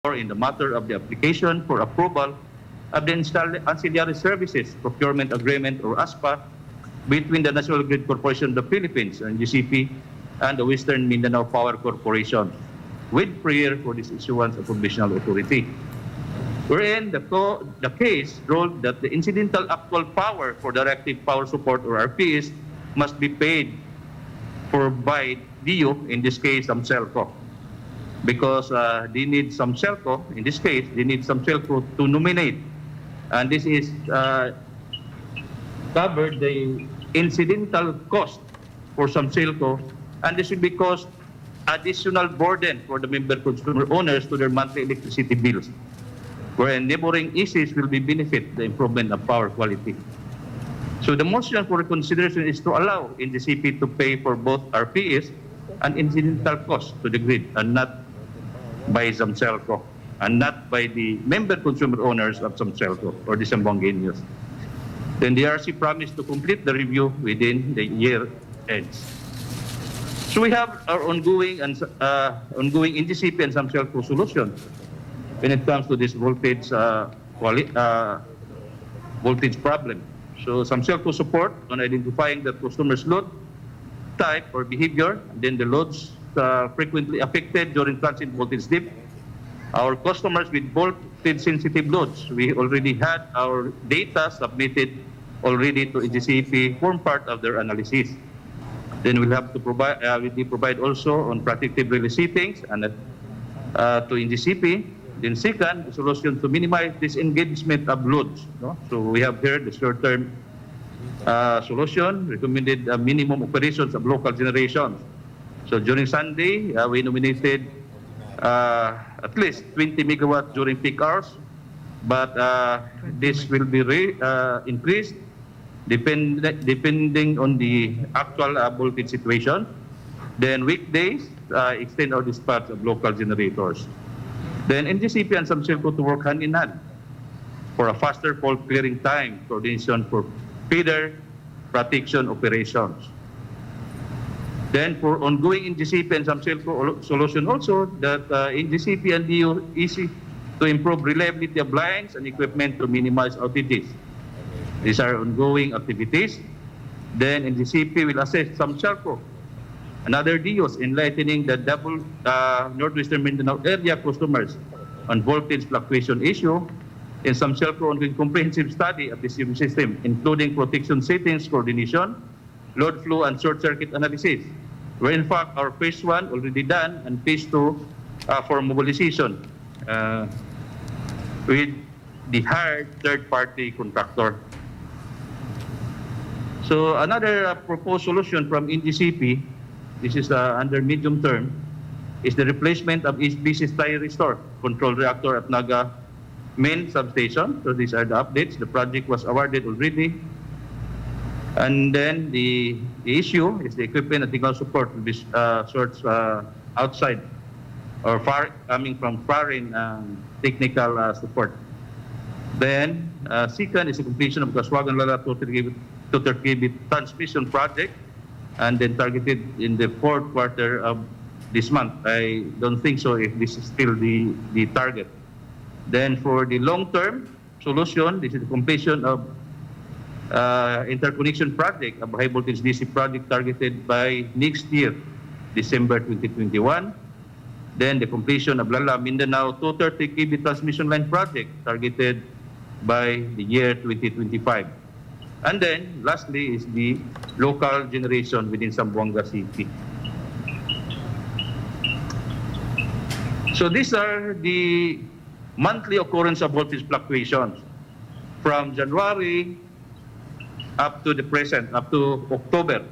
or in the matter of the application for approval of the ancillary services procurement agreement or ASPA between the National Grid Corporation of the Philippines and GCP and the Western Mindanao Power Corporation with prayer for this issuance of provisional authority. Wherein the case ruled that the incidental actual power for directive power support or RPS must be paid for by DU, in this case ZAMCELCO, because they need ZAMCELCO, in this case, they need ZAMCELCO to nominate. And this is covered the incidental cost for ZAMCELCO, and this will be cost additional burden for the member consumer owners to their monthly electricity bills, wherein neighboring issues will be benefit the improvement of power quality. So the motion for consideration is to allow NGCP to pay for both RPS and incidental costs to the grid, and not by ZAMCELCO, and not by the member consumer owners of ZAMCELCO or the Zamboangueños. Then the RC promised to complete the review within the year ends. So we have our ongoing NGCP and ZAMCELCO solution when it comes to this voltage voltage problem. So ZAMCELCO support on identifying the customer's load type or behavior, then the loads frequently affected during transient voltage dip. Our customers with voltage sensitive loads, we already had our data submitted already to NGCP, form part of their analysis. Then we'll have to provide also on protective relay settings and to NGCP. Then second, the solution to minimize disengagement of loads. No? So we have here the short-term solution, recommended minimum operations of local generations. So during Sunday, we nominated at least 20 megawatts during peak hours, but this will be increased depending on the actual voltage situation. Then weekdays, extend our dispatch of local generators. Then NGCP and ZAMCELCO to work hand in hand for a faster fault clearing time, coordination for feeder protection operations. Then for ongoing NGCP and ZAMCELCO solution also, that NGCP and DU easy to improve reliability of lines and equipment to minimize outages. These are ongoing activities. Then NGCP will assess ZAMCELCO and other DUs enlightening the double Northwestern Mindanao area customers on voltage fluctuation issue in ZAMCELCO ongoing comprehensive study of the system, including protection settings coordination, load flow and short circuit analysis, where in fact our phase 1 already done and phase 2 for mobilization with the hired third-party contractor. So another proposed solution from NGCP, this is under medium term, is the replacement of HBC Styristore control reactor at Naga main substation. So these are the updates. The project was awarded already. And then the issue is the equipment and technical support will be sourced outside or far coming from foreign technical support. Then second is the completion of Kaswagan Lala 230 kV transmission project, and then targeted in the fourth quarter of this month. I don't think so if this is still the target. Then for the long-term solution, this is the completion of interconnection project, a high voltage DC project targeted by next year, December 2021. Then the completion of Lala Mindanao 230 kV transmission line project targeted by the year 2025. And then lastly is the local generation within Zamboanga City. So these are the monthly occurrence of voltage fluctuations from January up to the present, up to October.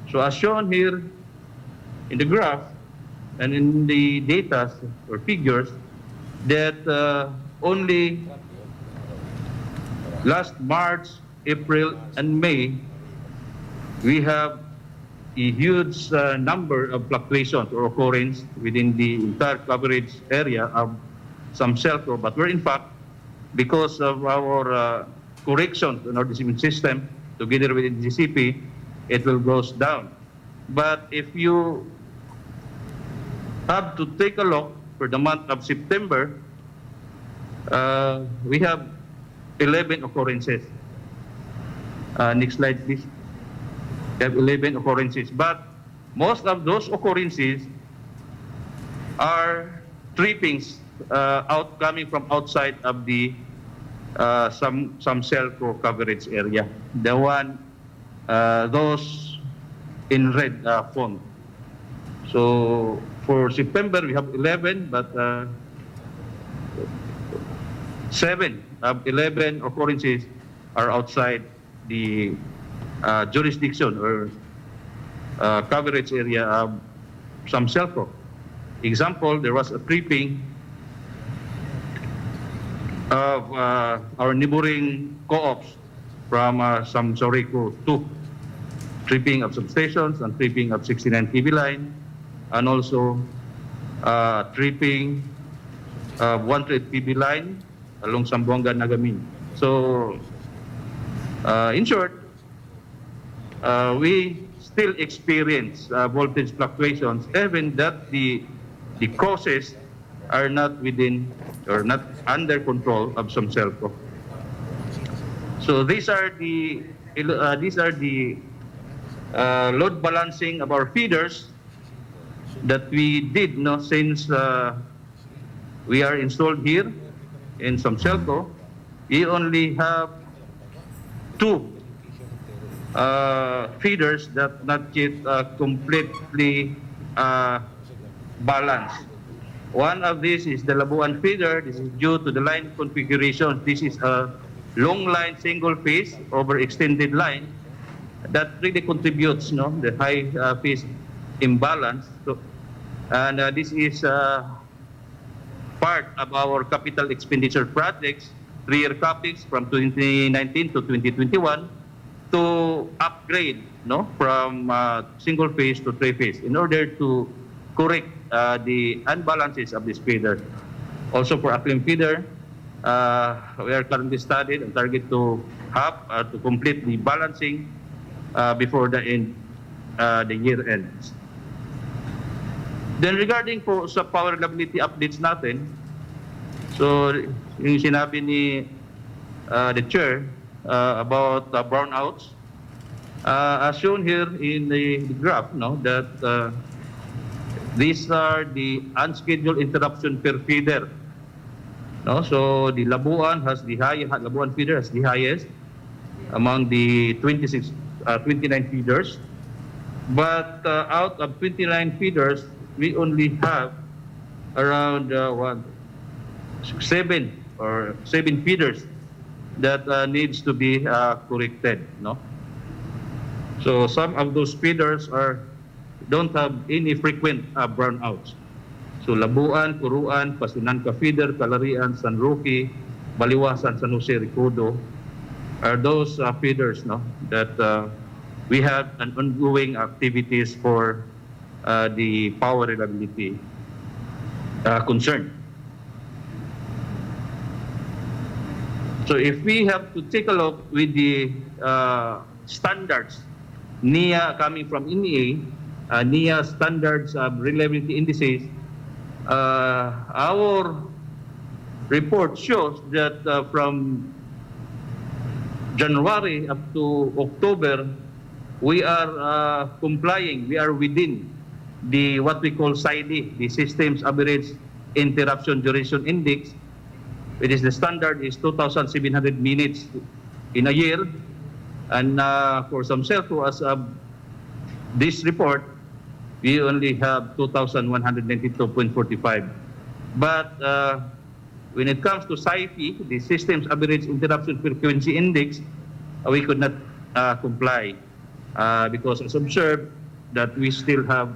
So as shown here in the graph and in the data or figures, that only last March, April, and May, we have a huge number of fluctuations or occurrence within the entire coverage area of ZAMCELCO, but we're in fact, because of our corrections in our distribution system, together with NGCP, it will go down. But if you have to take a look for the month of September, We have 11 occurrences. Next slide, please. We have 11 occurrences, but most of those occurrences are trippings coming from outside of the ZAMCELCO coverage area. The one, those in red font. So for September, we have 11, but 7 of 11 occurrences are outside the jurisdiction or coverage area of ZAMCELCO. Example, there was a tripping of our neighboring co-ops from ZAMCELCO 2, tripping of substations and tripping of 69 TV line, and also tripping of 100 TV line along Zamboanga, Nagamin. So, in short, we still experience voltage fluctuations, even that the causes are not within or not under control of ZAMCELCO. So these are the load balancing of our feeders that we did since we are installed here in ZAMCELCO. We only have 2 feeders that not yet completely balanced. One of these is the Labuan feeder. This is due to the line configuration. This is a long line, single phase over extended line that really contributes the high phase imbalance. So, and this is part of our capital expenditure projects, 3-year CapEx from 2019 to 2021 to upgrade from single phase to 3-phase in order to correct the unbalances of this feeder. Also for Aklim feeder, we are currently studied and target to have to complete the balancing before the year ends. Then regarding po sa power reliability updates natin, so yung sinabi ni the chair about brownouts, as shown here in the graph, that these are the unscheduled interruption per feeder. So the Labuan feeder has the highest among the 29 feeders. But out of 29 feeders, we only have around 7 feeders that needs to be corrected. So some of those feeders don't have any frequent brownouts. So Labuan, Puruan, Pasinanca feeder, Calarian, San Roque, Baliwasan, San Jose, Ricodo are those feeders that we have an ongoing activities for the power reliability concern. So if we have to take a look with the standards, NIA coming from NEA, NIA standards of reliability indices, our report shows that from January up to October, we are complying, we are within the what we call SID, the Systems Average Interruption Duration Index. It is the standard is 2,700 minutes in a year, and for ZAMCELCO, as of this report, we only have 2,192.45. But when it comes to SIFI, the Systems Average Interruption Frequency Index, we could not comply because as observed that we still have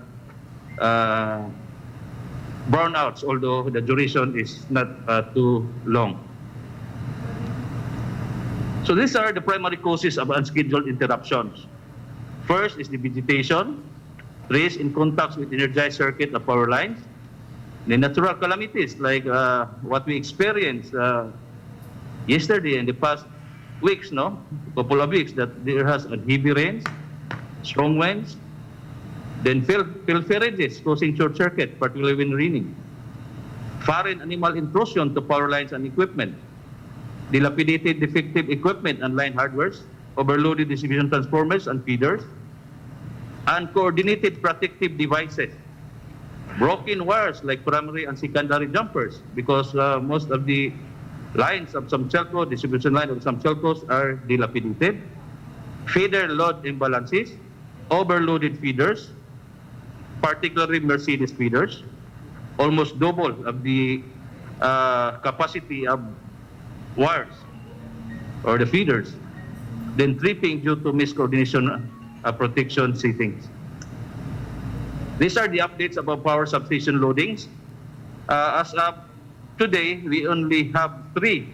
brownouts, although the duration is not too long. So these are the primary causes of unscheduled interruptions. First is the vegetation, trees in contact with energized circuit of power lines. The natural calamities like what we experienced yesterday and the past weeks, couple of weeks, that there has a heavy rains, strong winds, then pilferages causing short circuit, particularly when raining. foreign animal intrusion to power lines and equipment, dilapidated defective equipment and line hardwares, overloaded distribution transformers and feeders, uncoordinated protective devices, broken wires like primary and secondary jumpers, because most of the lines of ZAMCELCO, distribution line of ZAMCELCOs are dilapidated, feeder load imbalances, overloaded feeders, particularly Mercedes feeders, almost double of the capacity of wires or the feeders, then tripping due to miscoordination protection settings. These are the updates about power substation loadings. As of today, we only have 3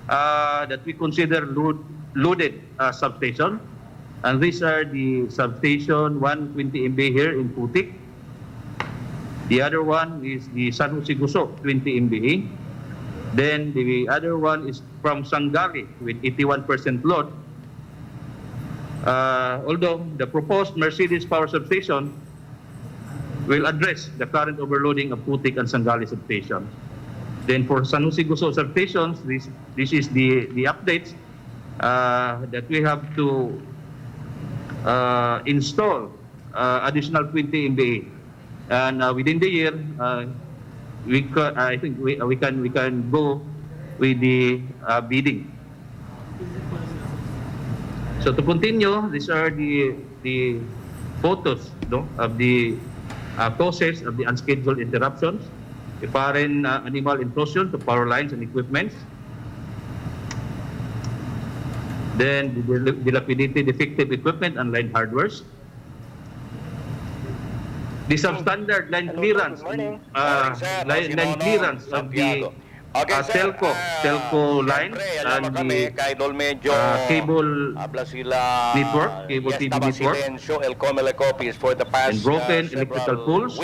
that we consider loaded substation. And these are the substation 120 MVA here in Putik. The other one is the San Jose Guso, 20 MVA. Then the other one is from Sangali with 81% load. Although the proposed Mercedes power substation will address the current overloading of Putik and Sangali substations. Then for San Jose Guso substations, this is the updates that we have to install additional 20 MVA. And within the year, I think we can go with the bidding. So to continue, these are the photos of the causes of the unscheduled interruptions, the foreign animal intrusion to power lines and equipment, then the dilapidated defective equipment and line hardwares, the substandard line clearance, line clearance of the telco lines and the cable network, cable TV network, and broken electrical poles.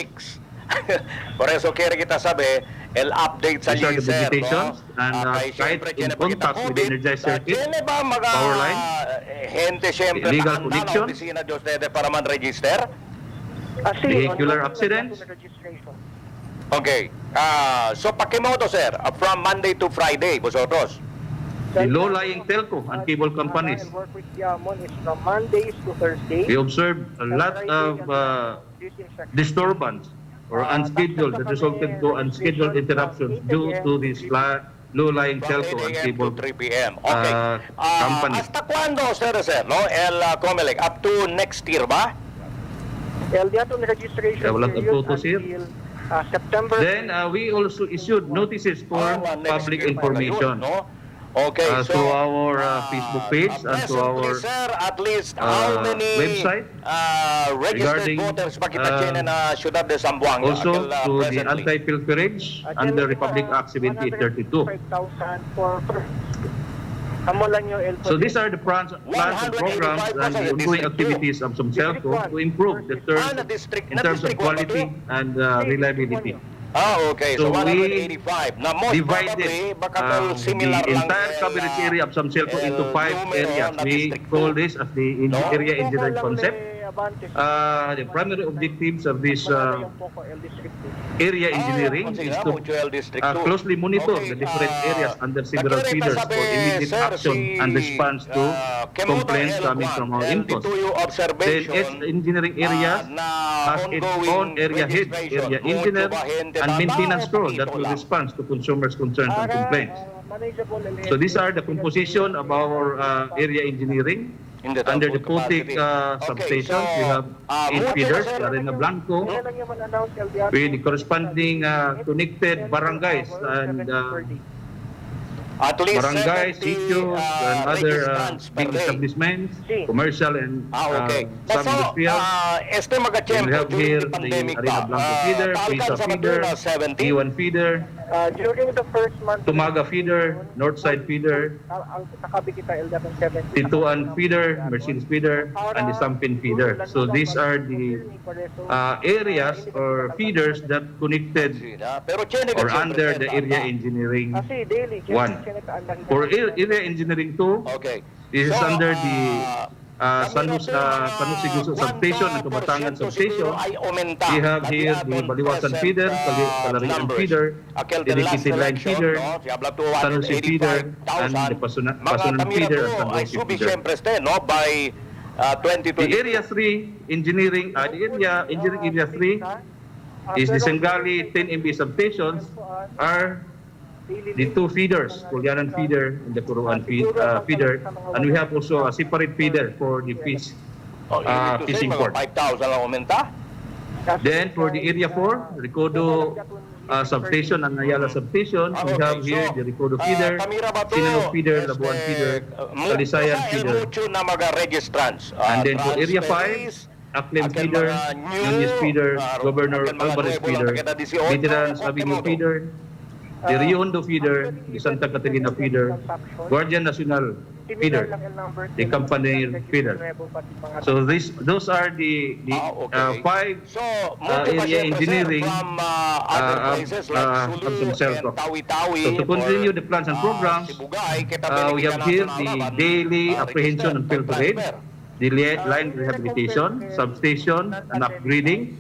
Por eso quiere kita sabi, el-update sa These are the sir, movitations and kahit in contact with the energized circuit, power line, gente siyempre illegal handa na connection, opisina de ustedes para man-register. vehicular accidents. Okay. So pakimoto sir, from Monday to Friday, vosotros. The low-lying telco and cable companies. Work with Yamon is from Mondays to Thursdays. We observed a lot of disturbance or unscheduled that resulted to unscheduled interruptions due to this low-lying telco and 8 a.m. cable to 3 p.m. Okay. companies. Hasta cuándo, sir, no? Comelec, up to next year ba? LDAT on registration Yeah, wala period photos here. until September. Then we also issued notices for Next public year pa yun, information no? Okay, so through our Facebook page and to presently, our sir, at least how many website registered regarding, voters ba kita tiene na Ciudad de Zamboanga? also to the presently? anti-pilferage under Republic Act 1732. 5,000 for amo lang yung So these are the plans and programs and the ongoing activities of ZAMCELCO to improve the terms in terms of quality and reliability. Okay. So, So we 185. Na most probably, divided baka the similar lang entire coverage area of ZAMCELCO into 5 numero areas. na We district call two. this as the area engineering concept. The primary objectives of this area engineering is to closely monitor the different areas under several feeders for immediate action and response to complaints coming from our inputs. Then each engineering areas has its own area head, area engineer, and maintenance crew that will respond to consumers' concerns and complaints. So these are the composition of our area engineering. Under the Putik substations, we have 8 feeders, Arena Blanco, with the corresponding connected barangays and at least barangays, 70, sitios, and other big establishments, commercial and okay. some industrial. Este We magachempo have here the Arena Blanco feeder, Pisa feeder, E1 feeder, during the first month, Tumaga feeder, Northside feeder, ang kakabi kita LDAT ng 70. Tituan feeder, Mercedes feeder, and the Sampin feeder. So these are the areas or feeders that connected or under the area engineering Kasi daily, 1. For area engineering 2, Okay. this is So, under the San Substation and Kabatangan Substation. We have here the Baliwasan feeder, Kalarian feeder, dedicated line feeder, San Jose feeder, and the Pasunan feeder and San Jose feeder. By The 2020. Area 3 engineering, engineering area 3 is the Sengali 10 MB substations are the two feeders, Kulyanan feeder and the Puruan feeder, and we have also a separate feeder for the fish fishing port. 5,000 lang umenta. Then for the area 4, Recodo substation and Ayala substation, we have here the Recodo feeder, Sinanok feeder, Labuan feeder, Talisayan feeder. Na mga registrants. And then for area 5, Aklim feeder, Nunez feeder, Governor Alvarez feeder, Veterans Avenue feeder, the Rio Hondo feeder, the Santa Catalina feeder, Guardian Nacional feeder, the Campanile feeder. So those are the five So, area engineering from other places like of Sulu ZAMCELCO. and Tawi-Tawi. So to continue the plans and programs, Sibugay, we have here the daily apprehension and field rate, the line rehabilitation, substation and upgrading,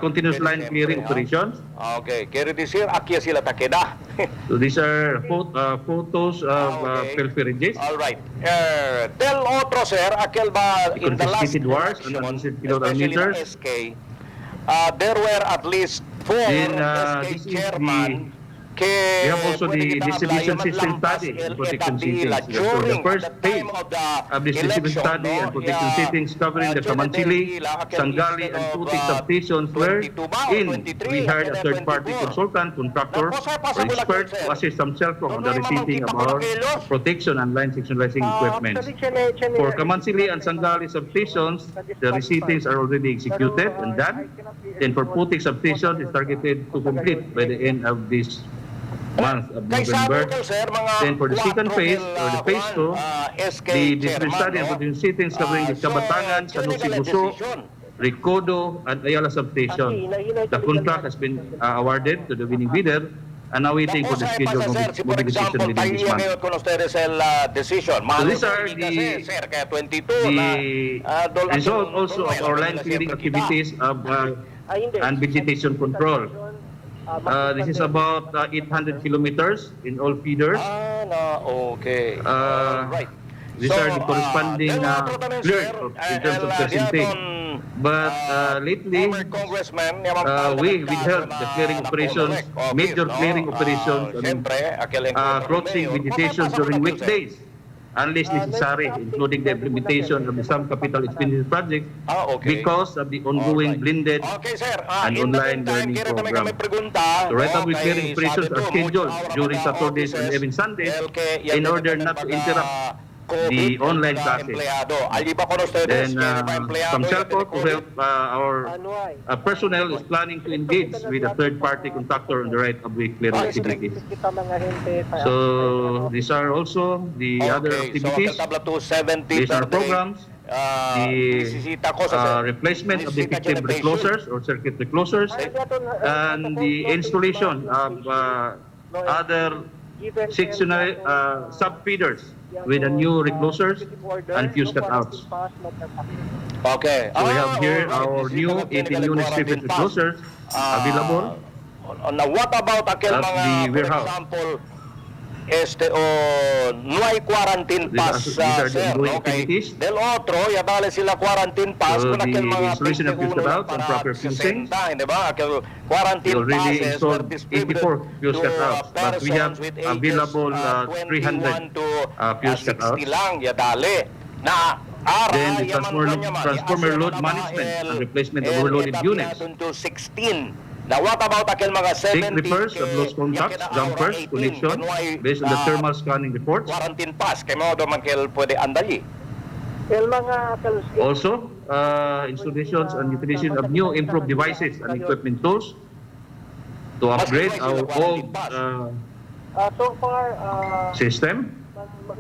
continuous line clearing operations. Okay, carry this here, akya sila takeda. So these are photos of pilferages, All right. Tell otro sir, akil ba in the last confiscated wars, and election, unlisted especially kilometers. ng SK, there were at least 4 Then, SK this is chairman. We have also the distribution system study and protection settings. So the first phase of the distribution study and protection settings covering the Kamansili, Sangali, and Putik substations where we hired a third-party consultant, contractor, or expert to assist ZAMCELCO on the receiving of our protection and line sectionalizing equipment. For Kamansili and Sangali substations, the receivings are already executed and done. Then for Putik substations, it's targeted to complete by the end of this month of November. Then for the second phase, or the phase 2, the distribution study and protection settings covering the Kabatangan, San Jose Buso, Recodo, and Ayala substation. The contract has been awarded to the winning bidder and now waiting for the schedule of mobilization within this month. So these are the result also of our line clearing activities and vegetation control. This is about 800 kilometers in all feeders. Okay. Right. These are the corresponding cleared in terms of percentage. But lately, we withheld the clearing operations, major clearing operations, crossing vegetation during weekdays, unless necessary, including the implementation of some capital expenditure projects because of the ongoing blended and online learning program. So right now, clearing operations are scheduled during Saturdays and even Sundays in order not to interrupt the online classes. Then ZAMCELCO, to help our personnel, is planning to engage with a third-party contractor on the right-of-way clearing activities. So these are also the other activities. These are programs. The replacement of defective reclosers or circuit reclosers, and the installation of other sectional sub-feeders with the new reclosers and fuse cutouts. Okay. So we have here our new 18-unit strip reclosers available Now, what about akil at mga, the for warehouse. example, nuay quarantine pass, These are the sir, ongoing okay? activities. Del otro, yadali sila quarantine pass, So kung akil the mga installation of fuse 21 cutouts and para proper fusing. 60, di ba? Akil We quarantine already passes were installed distributed 84 fuse to cutouts, but we have persons with ages, available 300 21 to fuse 60 cutouts. lang, yadali. Na, ara, Then the yaman kanya, transformer load asya management mga and replacement of L, overloaded etapi units. natin to 16. Now, what about akil mga 70? Take repairs of lost contacts, jumpers, connection, based on the thermal scanning reports. Quarantine pass, kaya mo doon magkil pwede andali. Also, installations and utilization of new improved devices and equipment tools to upgrade our old So far, system.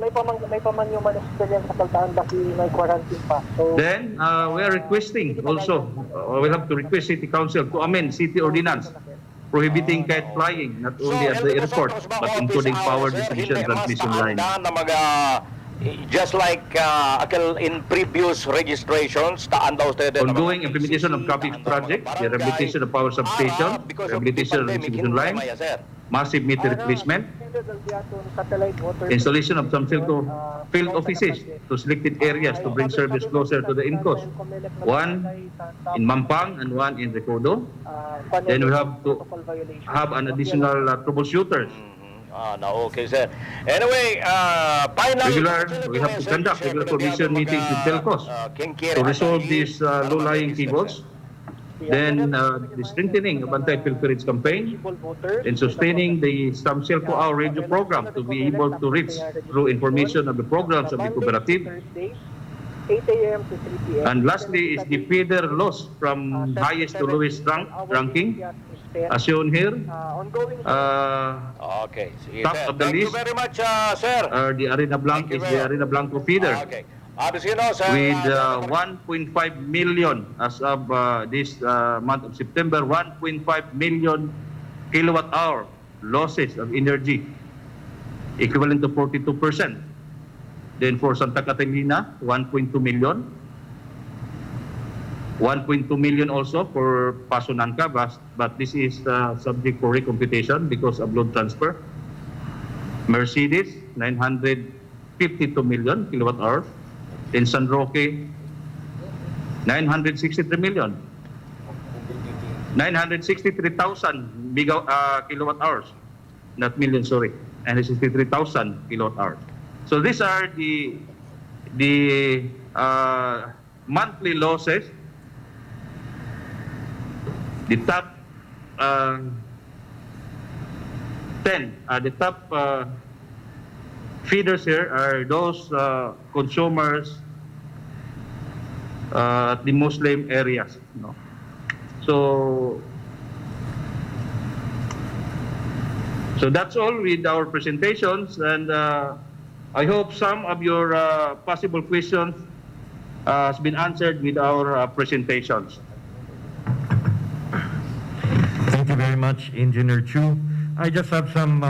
may pamanyuman experience sa kaltaan dahil may quarantine pa. So, Then, we are requesting also, we'll have to request City Council to amend city ordinance prohibiting kite flying not only at the airport but including power distribution transmission line. Na mga Just like in previous registrations, taan daw tayo din ng mga Ongoing PCC, implementation of CAPEX taan daw ng mga project, barangay, the rehabilitation of power substation, para because of the rehabilitation of pandemic, distribution hindi lines, na maya, sir. massive meter replacement, installation of ZAMCELCO field offices to selected areas to bring service closer to the INCOS. One in Mampang and one in Recodo. Then we have to have an additional troubleshooters. Okay, sir. Anyway, final... We have to conduct regular coordination meetings with telcos to resolve these low-lying cables. Then the strengthening of anti-pilferage campaign and sustaining the ZAMCELCO Hour radio program to be able to reach through information of the programs of the cooperative. 8 a.m. to 3 p.m. And lastly is the feeder loss from highest to lowest ranking, as shown here. Okay. Sige, Top sir. of the Thank you list very much, sir. The Arena Blanc is the Arena Blanco feeder Okay. Sir, with 1.5 million as of this month of September, 1.5 million kilowatt hour losses of energy, equivalent to 42%. Then for Santa Catalina, 1.2 million. 1.2 million also for Paso Nangka, but this is subject for recomputation because of load transfer. Mercedes, 952 million kilowatt hours. In San Roque, 963 million. 963,000 kilowatt hours. Not million, sorry. 963,000 kilowatt hours. So these are the monthly losses. The top 10, the top feeders here are those consumers at the Muslim areas. No? So that's all with our presentations, and I hope some of your possible questions has been answered with our presentations. Thank you very much, Engineer Chu. I just have some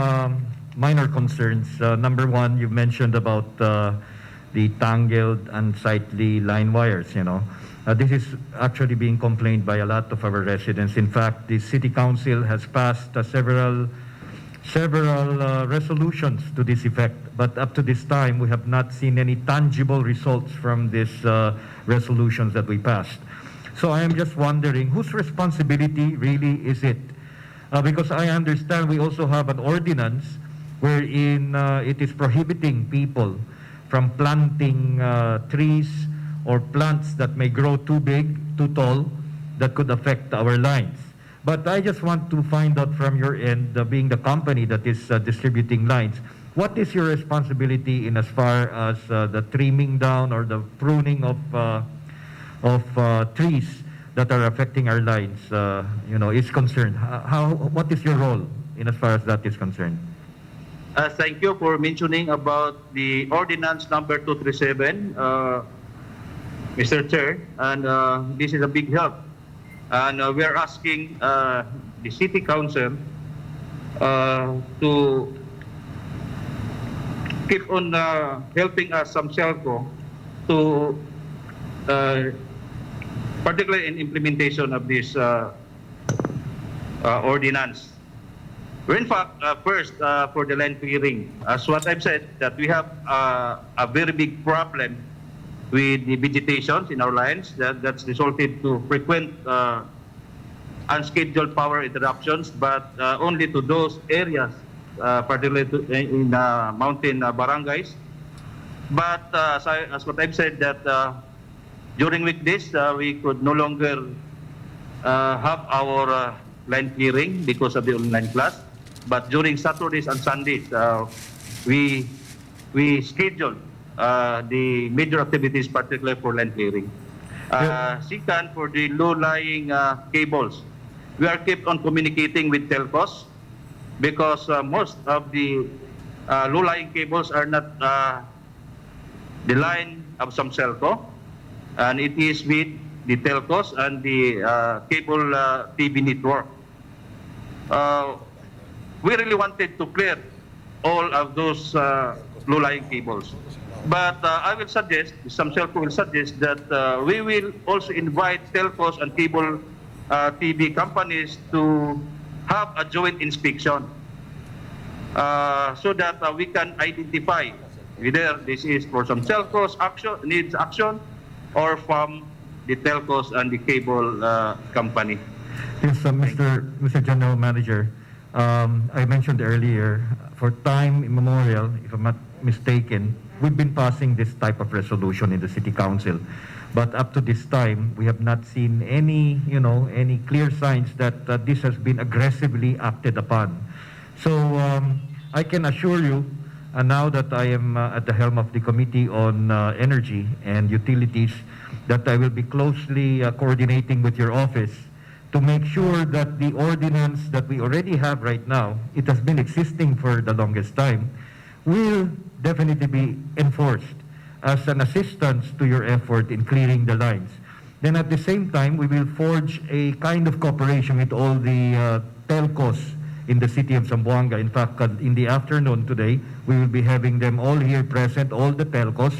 minor concerns. Number one, you mentioned about the tangled, unsightly line wires, This is actually being complained by a lot of our residents. In fact, the City Council has passed several resolutions to this effect. But up to this time, we have not seen any tangible results from these resolutions that we passed. So I am just wondering, whose responsibility really is it? Because I understand we also have an ordinance wherein it is prohibiting people from planting trees or plants that may grow too big, too tall, that could affect our lines. But I just want to find out from your end, being the company that is distributing lines, what is your responsibility in as far as the trimming down or the pruning of trees that are affecting our lines, is concerned? What is your role in as far as that is concerned? Thank you for mentioning about the ordinance number 237, Mr. Chair, and this is a big help. And we are asking the City Council to keep on helping us, ZAMCELCO, to particularly in implementation of this ordinance. We're in fact, first, for the land clearing, as what I've said, that we have a very big problem with the vegetations in our lines that's resulted to frequent unscheduled power interruptions, but only to those areas, particularly in mountain barangays. But as what I've said, that during weekdays, we could no longer have our line clearing because of the online class. But during Saturdays and Sundays, we schedule the major activities, particularly for land clearing. Second, for the low-lying cables, we are kept on communicating with telcos because most of the low-lying cables are not the line of ZAMCELCO, and it is with the telcos and the cable TV network. We really wanted to clear all of those low-lying cables. But I will suggest, ZAMCELCO will suggest that we will also invite telcos and cable TV companies to have a joint inspection so that we can identify whether this is for some telcos action needs action or from the telcos and the cable company. Yes, Mr. General Manager, I mentioned earlier, for time immemorial, if I'm not mistaken, we've been passing this type of resolution in the City Council. But up to this time, we have not seen any, any clear signs that this has been aggressively acted upon. So I can assure you, now that I am at the helm of the Committee on Energy and Utilities, that I will be closely coordinating with your office to make sure that the ordinance that we already have right now, it has been existing for the longest time, will definitely be enforced as an assistance to your effort in clearing the lines. Then at the same time, we will forge a kind of cooperation with all the telcos in the city of Zamboanga. In fact, in the afternoon today, we will be having them all here present, all the telcos.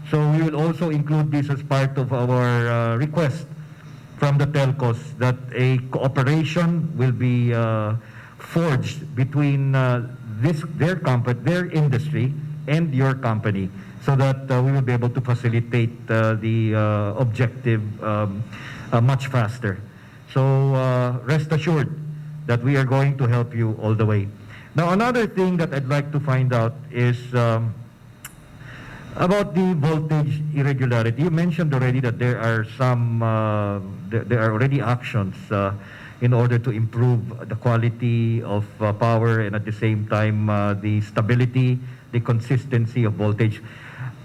So we will also include this as part of our request from the telcos that a cooperation will be forged between their industry and your company, so that we will be able to facilitate the objective much faster. So rest assured that we are going to help you all the way. Now, another thing that I'd like to find out is about the voltage irregularity. You mentioned already that there are some, there are already actions in order to improve the quality of power and at the same time the stability, the consistency of voltage.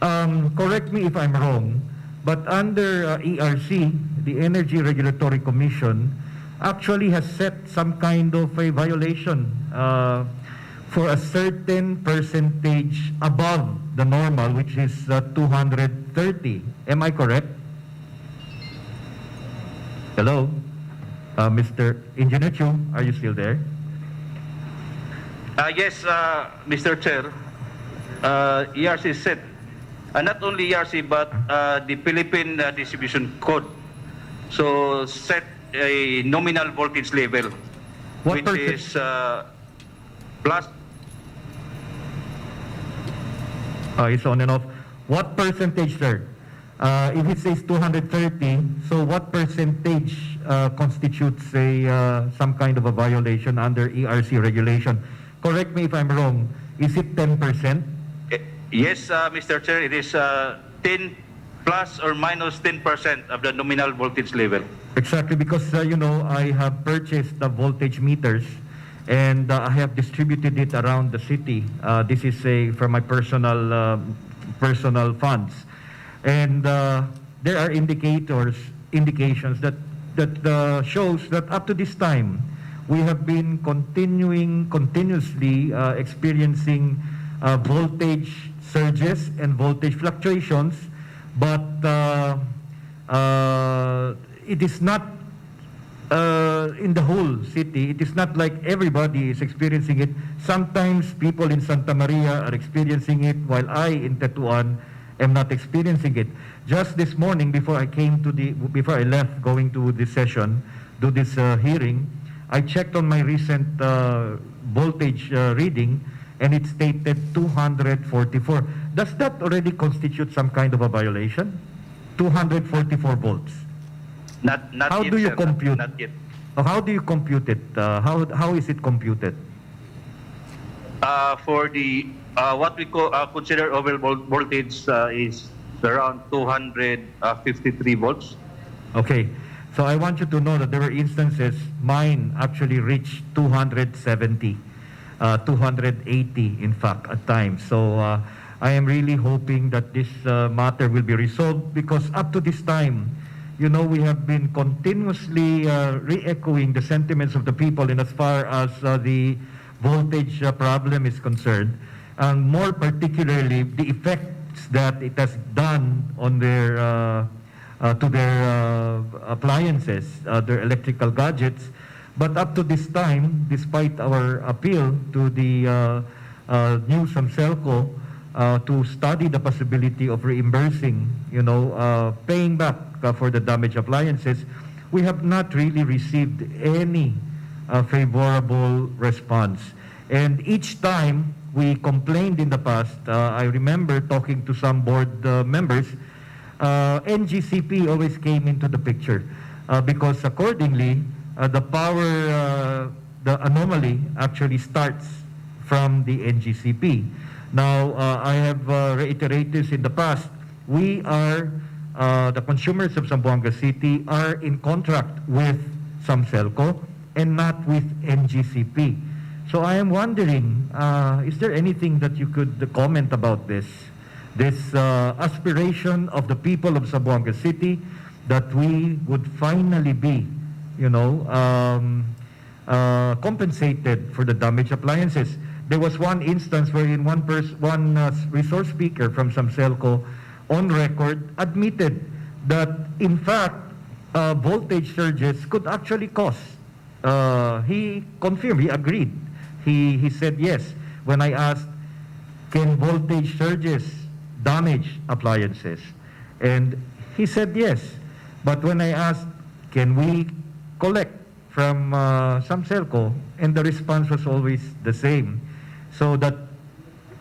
Correct me if I'm wrong, but under ERC, the Energy Regulatory Commission actually has set some kind of a violation for a certain percentage above the normal, which is 230. Am I correct? Hello? Mr. Engineer Chu, are you still there? Yes, Mr. Chair. ERC set, not only ERC, but the Philippine Distribution Code, so set a nominal voltage level, What which is plus. It's on and off. What percentage, sir? If it says 230, so what percentage constitutes a some kind of a violation under ERC regulation? Correct me if I'm wrong. Is it 10%? Yes, Mr. Chair, it is 10 plus or minus 10% of the nominal voltage level. Exactly, because I have purchased the voltage meters and I have distributed it around the city. This is from my personal funds, and there are indications that shows that up to this time we have been continuously experiencing voltage surges and voltage fluctuations, but it is not in the whole city. It is not like everybody is experiencing it. Sometimes people in Santa Maria are experiencing it, while I in Tetuan am not experiencing it. Just this morning, before I left going to this session, do this hearing, I checked on my recent voltage reading, and it stated 244. Does that already constitute some kind of a violation? 244 volts. Not How yet, do you sir, compute? Not yet. How do you compute it? How is it computed? For the what we consider overall voltage is around 253 volts. Okay, so I want you to know that there were instances, mine actually reached 270, 280 in fact at times. So I am really hoping that this matter will be resolved, because up to this time, we have been continuously re-echoing the sentiments of the people in as far as the voltage problem is concerned, and more particularly the effects that it has done on their to their appliances, their electrical gadgets. But up to this time, despite our appeal to the new ZAMCELCO, to study the possibility of reimbursing, paying back for the damaged appliances, we have not really received any favorable response. And each time we complained in the past, I remember talking to some board members, NGCP always came into the picture because accordingly, the anomaly actually starts from the NGCP. Now, I have reiterated this in the past. We are, the consumers of Zamboanga City are in contract with ZAMCELCO and not with NGCP. So I am wondering, is there anything that you could comment about this? This aspiration of the people of Zamboanga City that we would finally be, compensated for the damaged appliances. There was one instance wherein one resource speaker from ZAMCELCO on record admitted that in fact voltage surges could actually cause. He confirmed, he agreed. He said yes when I asked, can voltage surges damage appliances? And he said yes. But when I asked, can we collect from ZAMCELCO? And the response was always the same. So that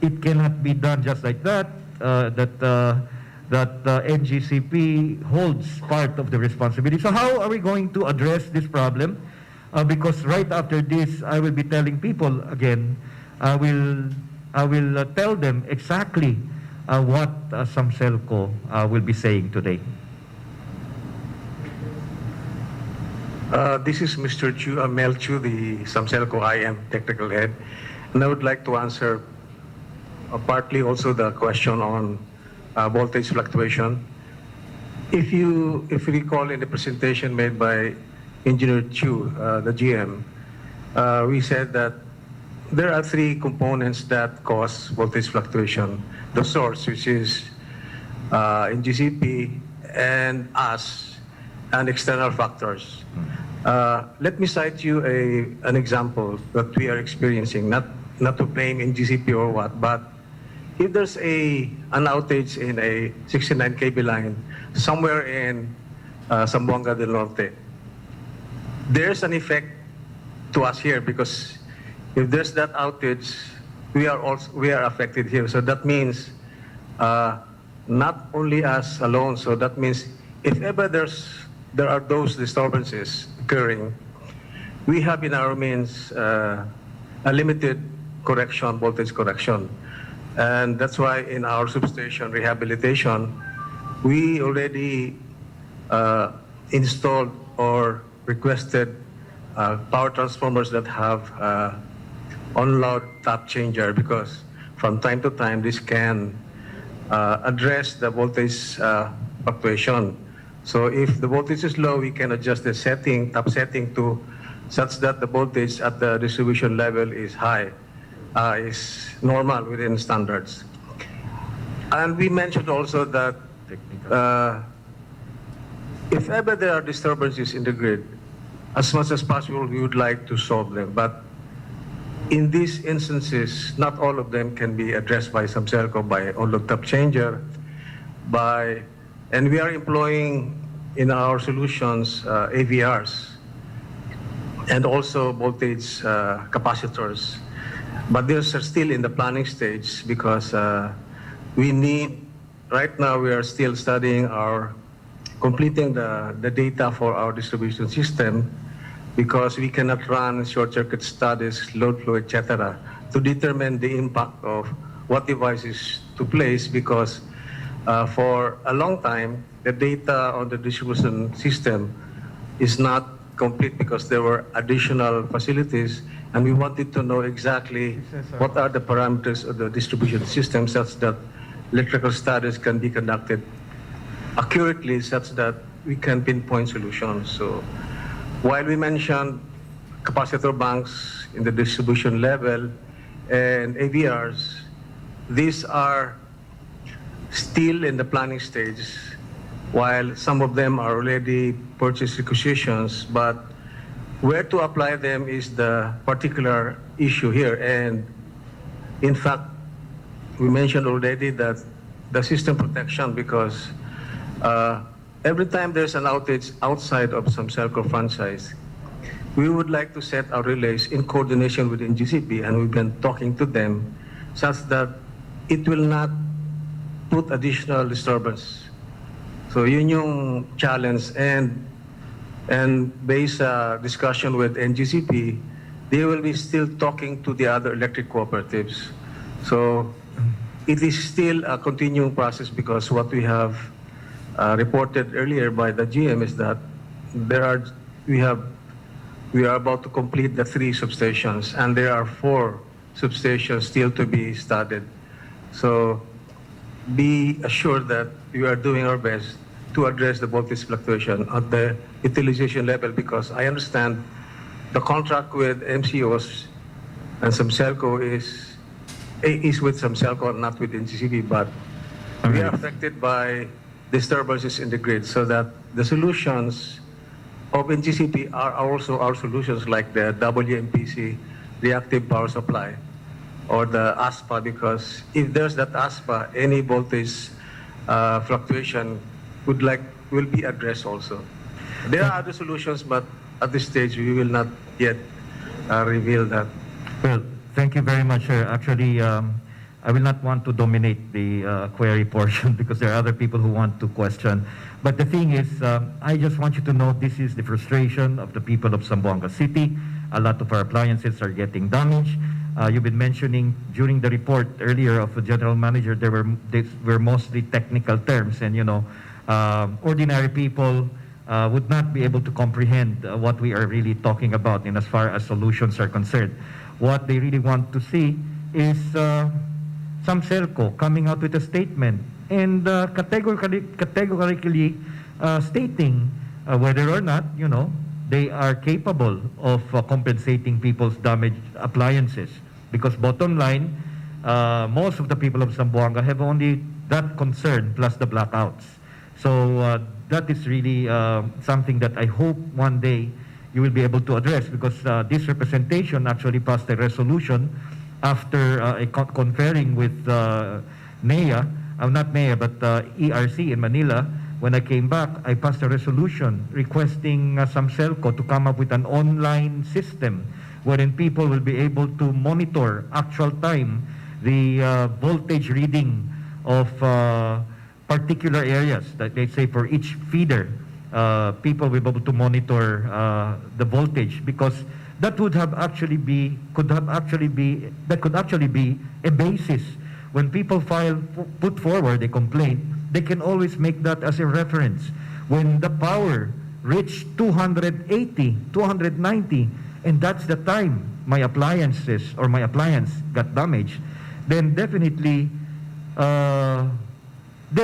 it cannot be done just like that, that NGCP holds part of the responsibility. So how are we going to address this problem? Because right after this, I will be telling people again, I will tell them exactly what ZAMCELCO will be saying today. This is Mr. Chu, Mel Chu, the ZAMCELCO IM technical head. And I would like to answer partly also the question on voltage fluctuation. If you recall in the presentation made by Engineer Chu, the GM, we said that there are three components that cause voltage fluctuation. The source, which is NGCP, and us, and external factors. Let me cite you an example that we are experiencing, not to blame NGCP or what, but if there's an outage in a 69 kV line somewhere in Zamboanga del Norte, there's an effect to us here because if there's that outage, we are affected here. So that means not only us alone. So that means if ever there are those disturbances occurring, we have in our means a limited correction, voltage correction. And that's why in our substation rehabilitation, we already installed or requested power transformers that have on-load tap changer, because from time to time this can address the voltage fluctuation. So if the voltage is low, we can adjust the tap setting to such that the voltage at the distribution level is high, is normal within standards. And we mentioned also that if ever there are disturbances in the grid, as much as possible, we would like to solve them. But in these instances, not all of them can be addressed by ZAMCELCO, by on-load tap changer, and we are employing in our solutions AVRs and also voltage capacitors. But these are still in the planning stage because right now we are still studying completing the data for our distribution system, because we cannot run short circuit studies, load flow, etc., to determine the impact of what devices to place, because for a long time, the data on the distribution system is not complete because there were additional facilities, and we wanted to know exactly what are the parameters of the distribution system such that electrical studies can be conducted accurately such that we can pinpoint solutions. So while we mentioned capacitor banks in the distribution level and AVRs, these are still in the planning stage, while some of them are already purchase requisitions, but where to apply them is the particular issue here. And in fact, we mentioned already that the system protection, because every time there's an outage outside of ZAMCELCO franchise, we would like to set our relays in coordination with NGCP, and we've been talking to them such that it will not put additional disturbance. So yun yung challenge, and based discussion with NGCP, they will be still talking to the other electric cooperatives. So it is still a continuing process, because what we have reported earlier by the GM is that we are about to complete the 3 substations, and there are 4 substations still to be studied. So be assured that we are doing our best to address the voltage fluctuation at the utilization level, because I understand the contract with MCOs and ZAMCELCO is with ZAMCELCO, not with NGCP, but we are affected by disturbances in the grid, so that the solutions of NGCP are also our solutions, like the WMPC, reactive power supply, or the ASPA, because if there's that ASPA, any voltage fluctuation will be addressed also. There are other solutions, but at this stage, we will not yet reveal that. Well, thank you very much, sir. Actually, I will not want to dominate the query portion because there are other people who want to question. But the thing is, I just want you to know this is the frustration of the people of Zamboanga City. A lot of our appliances are getting damaged. You've been mentioning during the report earlier of the general manager, they were mostly technical terms, and ordinary people would not be able to comprehend what we are really talking about in as far as solutions are concerned. What they really want to see is ZAMCELCO coming out with a statement and categorically stating whether or not, they are capable of compensating people's damaged appliances. Because bottom line, most of the people of Zamboanga have only that concern plus the blackouts. So that is really something that I hope one day you will be able to address, because this representation actually passed a resolution after conferring with NEA, not NEA, but ERC in Manila. When I came back, I passed a resolution requesting ZAMCELCO to come up with an online system wherein people will be able to monitor actual time the voltage reading of particular areas. That they say for each feeder, people will be able to monitor the voltage, because that could actually be a basis when people put forward a complaint. They can always make that as a reference. When the power reached 280, 290, and that's the time my appliance got damaged, then definitely there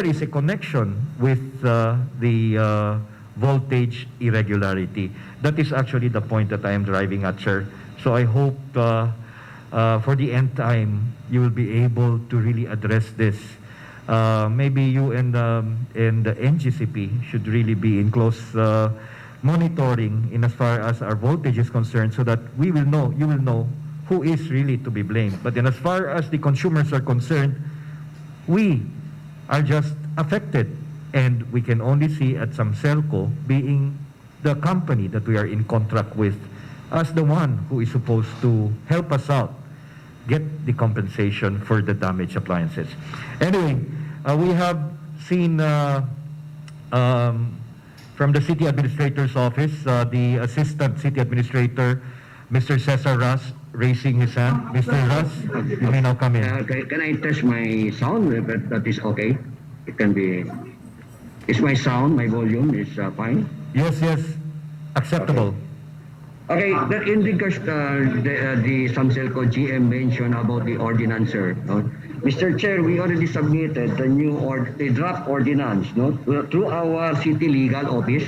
is a connection with the voltage irregularity. That is actually the point that I am driving at, sir. So I hope for the end time, you will be able to really address this. Maybe you and the NGCP should really be in close monitoring in as far as our voltage is concerned, so that you will know who is really to be blamed. But then as far as the consumers are concerned, we are just affected, and we can only see at ZAMCELCO being the company that we are in contract with as the one who is supposed to help us out get the compensation for the damaged appliances. Anyway, we have seen from the City Administrator's Office, the Assistant City Administrator, Mr. Cesar Ras, raising his hand. Mr. Ras, you may now come in. Can I test my sound? If that is okay? It can be. Is my sound, my volume is fine? Yes, acceptable. Okay, that in regards the ZAMCELCO GM mentioned about the ordinancer. No? Mr. Chair, we already submitted the draft ordinance, no, through our city legal office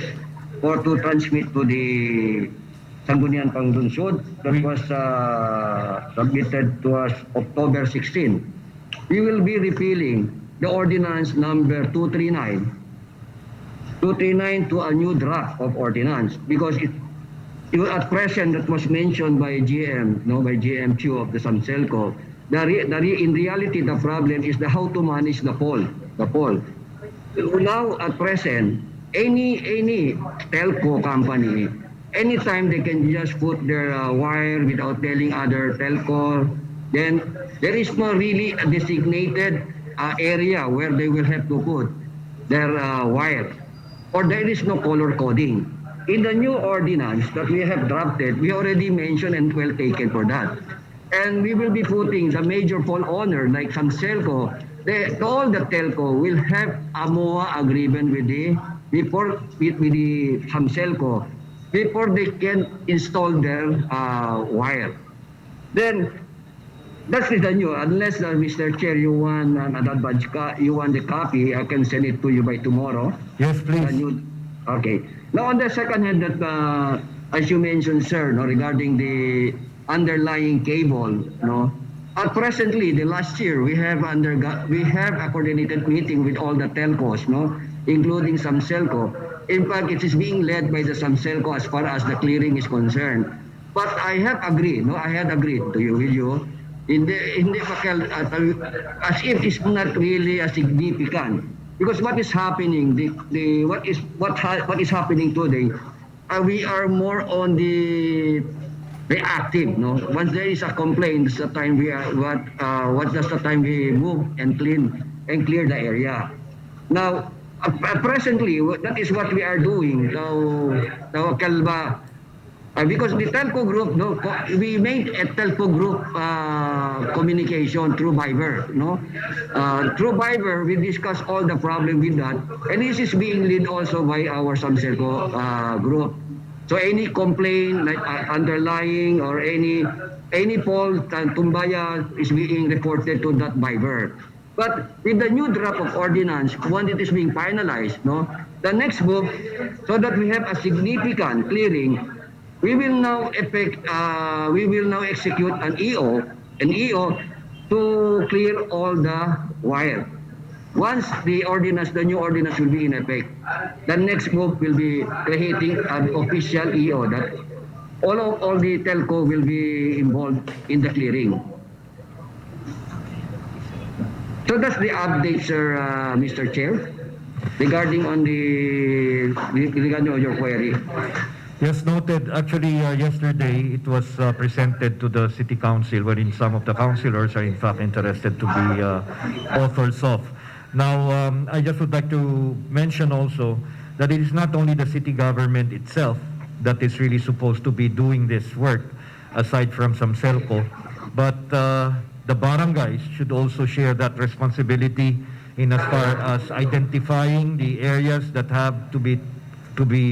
or to transmit to the Sangguniang Panglunsod. That was submitted to us October 16. We will be repealing the ordinance number 239 to a new draft of ordinance, because at present that was mentioned by GM, by GMQ of the ZAMCELCO, in reality, the problem is the how to manage the pole. The pole. Now, at present, any telco company, anytime they can just put their wire without telling other telco, then there is no really a designated area where they will have to put their wire, or there is no color coding. In the new ordinance that we have drafted, we already mentioned and well taken for that. And we will be putting the major pole owner like ZAMCELCO, all the telco will have a MOA agreement with the ZAMCELCO before they can install their wire. Then that's the new. Unless Mr. Chair, you want you want the copy, I can send it to you by tomorrow. Yes, please. Okay. Now on the second hand, that as you mentioned, sir, no, regarding the underlying cable, no. Presently, the last year we have a coordinated meeting with all the telcos, no, including ZAMCELCO. In fact, it is being led by the ZAMCELCO as far as the clearing is concerned. But I had agreed to you, will you? As if it's not really a significant, because what is happening, what is happening today, we are more on the reactive, no. Once there is a complaint, that's the time that's the time we move and clear the area. Now, presently, that is what we are doing. Now, Kalba. Because the telco group, no, we made a telco group communication through Viber, no. Through Viber, we discuss all the problem with that, and this is being led also by our ZAMCELCO group. So any complaint like underlying or any fault, tumbaya is being reported to that Viber. But with the new draft of ordinance, when it is being finalized, no, the next move, so that we have a significant clearing. We will now execute an EO to clear all the wire. Once the new ordinance will be in effect, the next move will be creating an official EO that all the telco will be involved in the clearing. So that's the update, sir, Mr. Chair, regarding your query. Yes, noted. Actually, yesterday it was presented to the City Council, wherein some of the councilors are in fact interested to be authors of. Now, I just would like to mention also that it is not only the city government itself that is really supposed to be doing this work, aside from ZAMCELCO, but the barangays should also share that responsibility in as far as identifying the areas that have to be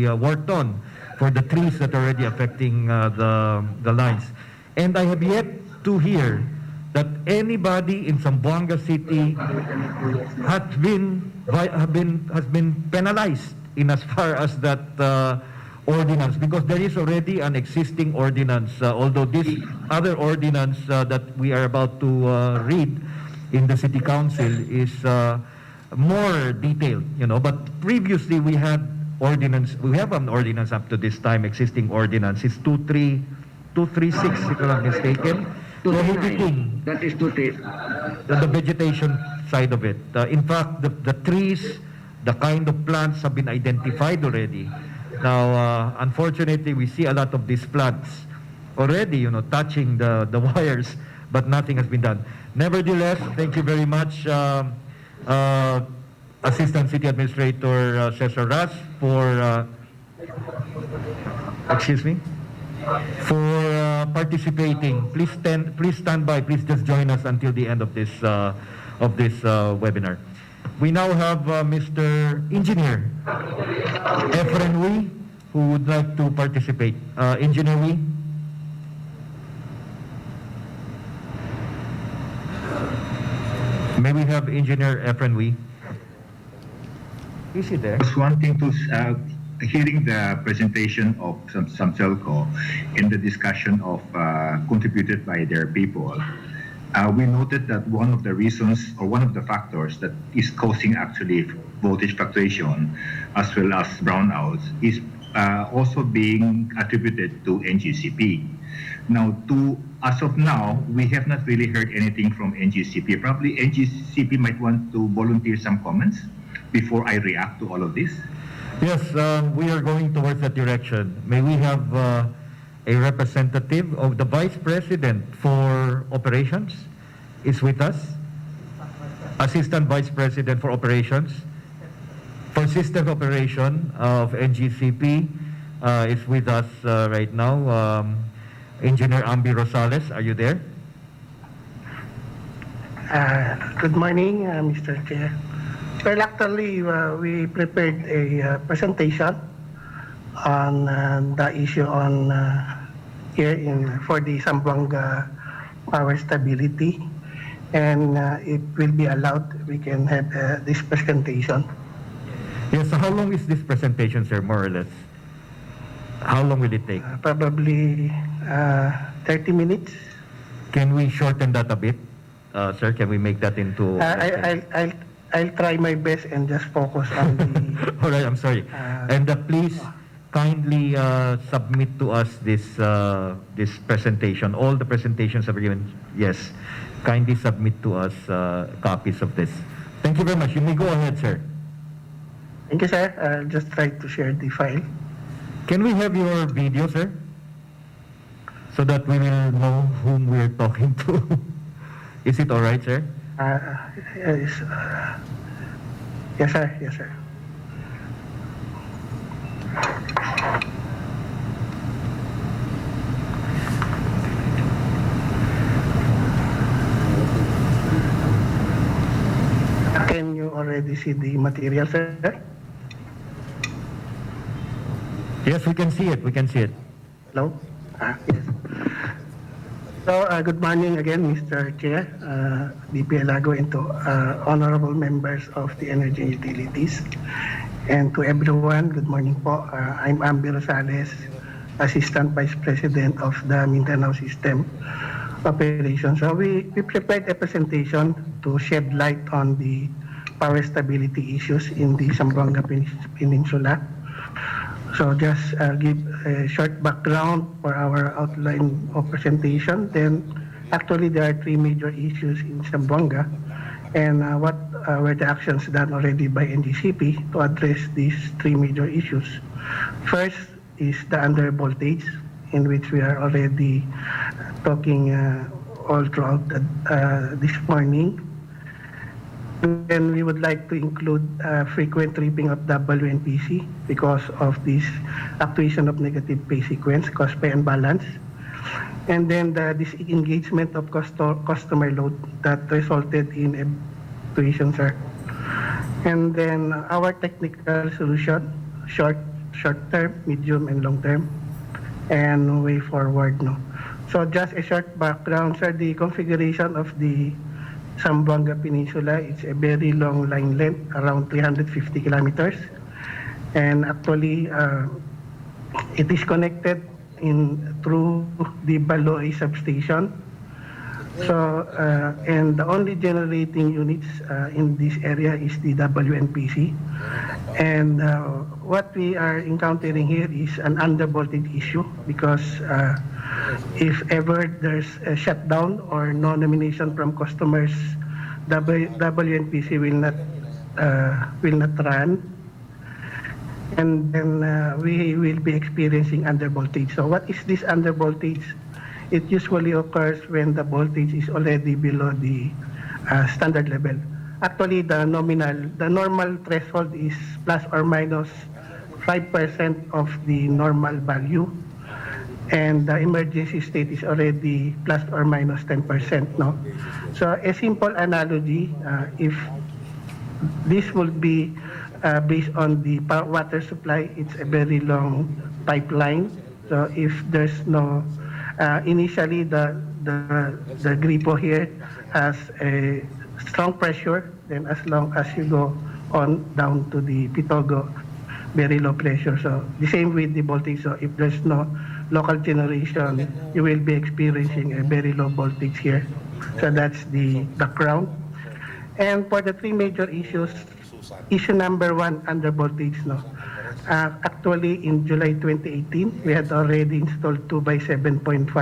worked on for the trees that are already affecting the lines. And I have yet to hear that anybody in Zamboanga City has been penalized in as far as that ordinance, because there is already an existing ordinance, although this other ordinance that we are about to read in the City Council is more detailed, but previously we have an ordinance up to this time, existing ordinance. It's 236, if I'm not mistaken. Prohibiting that is the vegetation side of it. In fact, the trees, the kind of plants have been identified already. Now, unfortunately, we see a lot of these plants already, touching the wires, but nothing has been done. Nevertheless, thank you very much, Assistant City Administrator Cesar Ras, for participating. Please stand by. Please just join us until the end of this webinar. We now have Mr. Engineer Efren Wee, who would like to participate. Engineer Wee. May we have Engineer Efren Wee? Is he there? I was wanting to, hearing the presentation of ZAMCELCO in the discussion of contributed by their people, we noted that one of the reasons or one of the factors that is causing actually voltage fluctuation as well as brownouts is also being attributed to NGCP. Now, to as of now, we have not really heard anything from NGCP. Probably NGCP might want to volunteer some comments before I react to all of this. Yes, we are going towards that direction. May we have a representative of the Vice President for Operations is with us? Assistant Vice President for Operations. For System Operation of NGCP is with us right now. Engineer Ambi Rosales, are you there? Good morning, Mr. Chair. Well, actually, we prepared a presentation on the issue on here for the Zamboanga power stability, and it will be allowed. We can have this presentation. Yes, so how long is this presentation, sir, more or less? How long will it take? Probably 30 minutes. Can we shorten that a bit? Sir, can we make that into... I'll try my best and just focus on the... All right, I'm sorry. And please kindly submit to us this presentation. All the presentations have given, yes. Kindly submit to us copies of this. Thank you very much. You may go ahead, sir. Thank you, sir. I'll just try to share the file. Can we have your video, sir? So that we will know whom we're talking to. Is it all right, sir? Yes, yes, sir. Yes, sir. Can you already see the material, sir? Yes, we can see it. We can see it. Hello? Yes. So, good morning again, Mr. Chair, DP Alago, and to honorable members of the Energy Utilities. And to everyone, good morning po. I'm Ambi Rosales, Assistant Vice President of the Mindanao System Operations. So we prepared a presentation to shed light on the power stability issues in the Zamboanga Peninsula. So just give a short background for our outline of presentation. Then actually there are three major issues in Zamboanga, and what were the actions done already by NGCP to address these three major issues. First is the under voltage, in which we are already talking all throughout this morning. Then we would like to include frequent tripping of WNPC because of this actuation of negative phase sequence caused by imbalance. And then the disengagement of customer load that resulted in actuation, sir. And then our technical solution, short term, medium, and long term, and way forward. No. So just a short background, sir. The configuration of the Zamboanga Peninsula, it's a very long line length, around 350 kilometers. And actually, it is connected through the Baloy substation. So, and the only generating units in this area is the WNPC. And what we are encountering here is an undervoltage issue because if ever there's a shutdown or no nomination from customers, WNPC will not run, and then we will be experiencing undervoltage. So what is this undervoltage? It usually occurs when the voltage is already below the standard level. Actually, the normal threshold is plus or minus 5% of the normal value, and the emergency state is already plus or minus 10%. No, so a simple analogy: if this will be based on the water supply, it's a very long pipeline. So if there's no initially the gripo here has a strong pressure, then as long as you go on down to the Pitogo, very low pressure. So the same with the voltage. So if there's no local generation, you will be experiencing a very low voltage here. So that's the background. And for the three major issues, issue number one, under voltage. No, actually in July 2018, we had already installed 2 by 7.5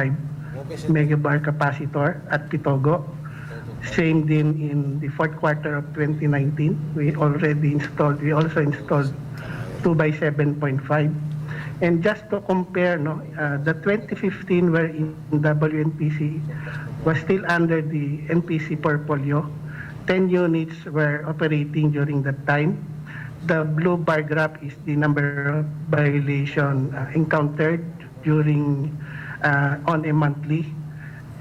megabar capacitor at Pitogo. Same din in the fourth quarter of 2019. We also installed 2 by 7.5. And just to compare, the 2015 wherein WNPC was still under the NPC portfolio, 10 units were operating during that time. The blue bar graph is the number of violation encountered during on a monthly.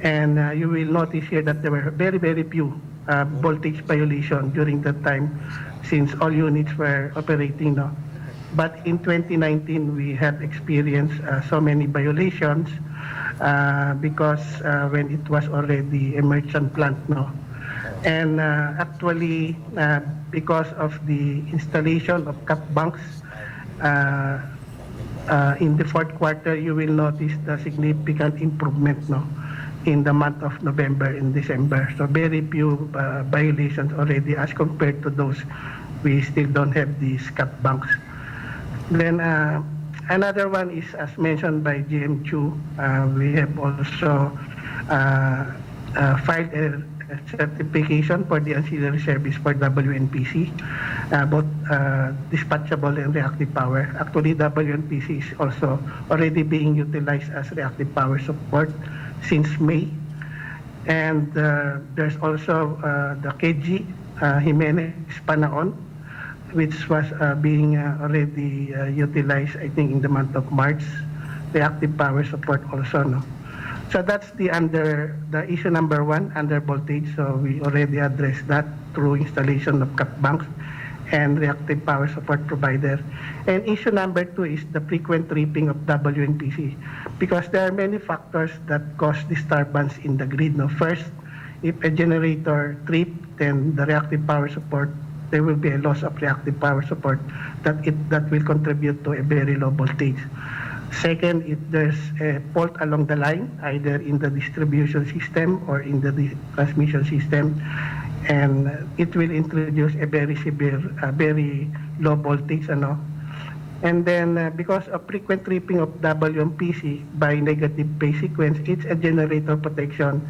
And you will notice here that there were very, very few voltage violation during that time since all units were operating. But in 2019, we had experienced so many violations because when it was already a merchant plant. And actually, because of the installation of cap banks in the fourth quarter, you will notice the significant improvement in the month of November and December. So very few violations already as compared to those we still don't have these cap banks. Then another one is, as mentioned by GM Chu, we have also filed a certification for the ancillary service for WNPC, both dispatchable and reactive power. Actually, WNPC is also already being utilized as reactive power support since May. And there's also the KG Jimenez Panaon, which was being already utilized, I think, in the month of March. Reactive power support also, So that's the issue number 1, under voltage. So we already addressed that through installation of cap banks and reactive power support provider. And issue number 2 is the frequent tripping of WNPC, because there are many factors that cause disturbance in the grid. First, if a generator trip, then the reactive power support, there will be a loss of reactive power support that will contribute to a very low voltage. Second, if there's a fault along the line, either in the distribution system or in the transmission system, and it will introduce a very severe, very low voltage. And then because of frequent tripping of WMPC by negative phase sequence, it's a generator protection.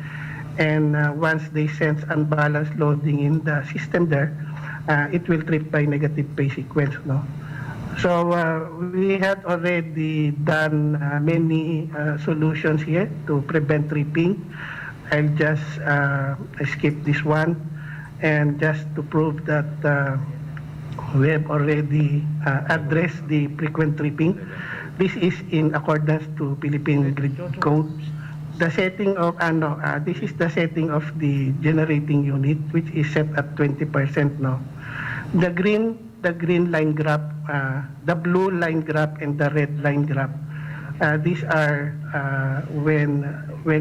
And once they sense unbalanced loading in the system there, it will trip by negative phase sequence. So we had already done many solutions here to prevent tripping. I'll just skip this one, and just to prove that we have already addressed the frequent tripping. This is in accordance to Philippine Grid Code. The setting of this is the setting of the generating unit, which is set at 20%. The green line graph, the blue line graph, and the red line graph. These are when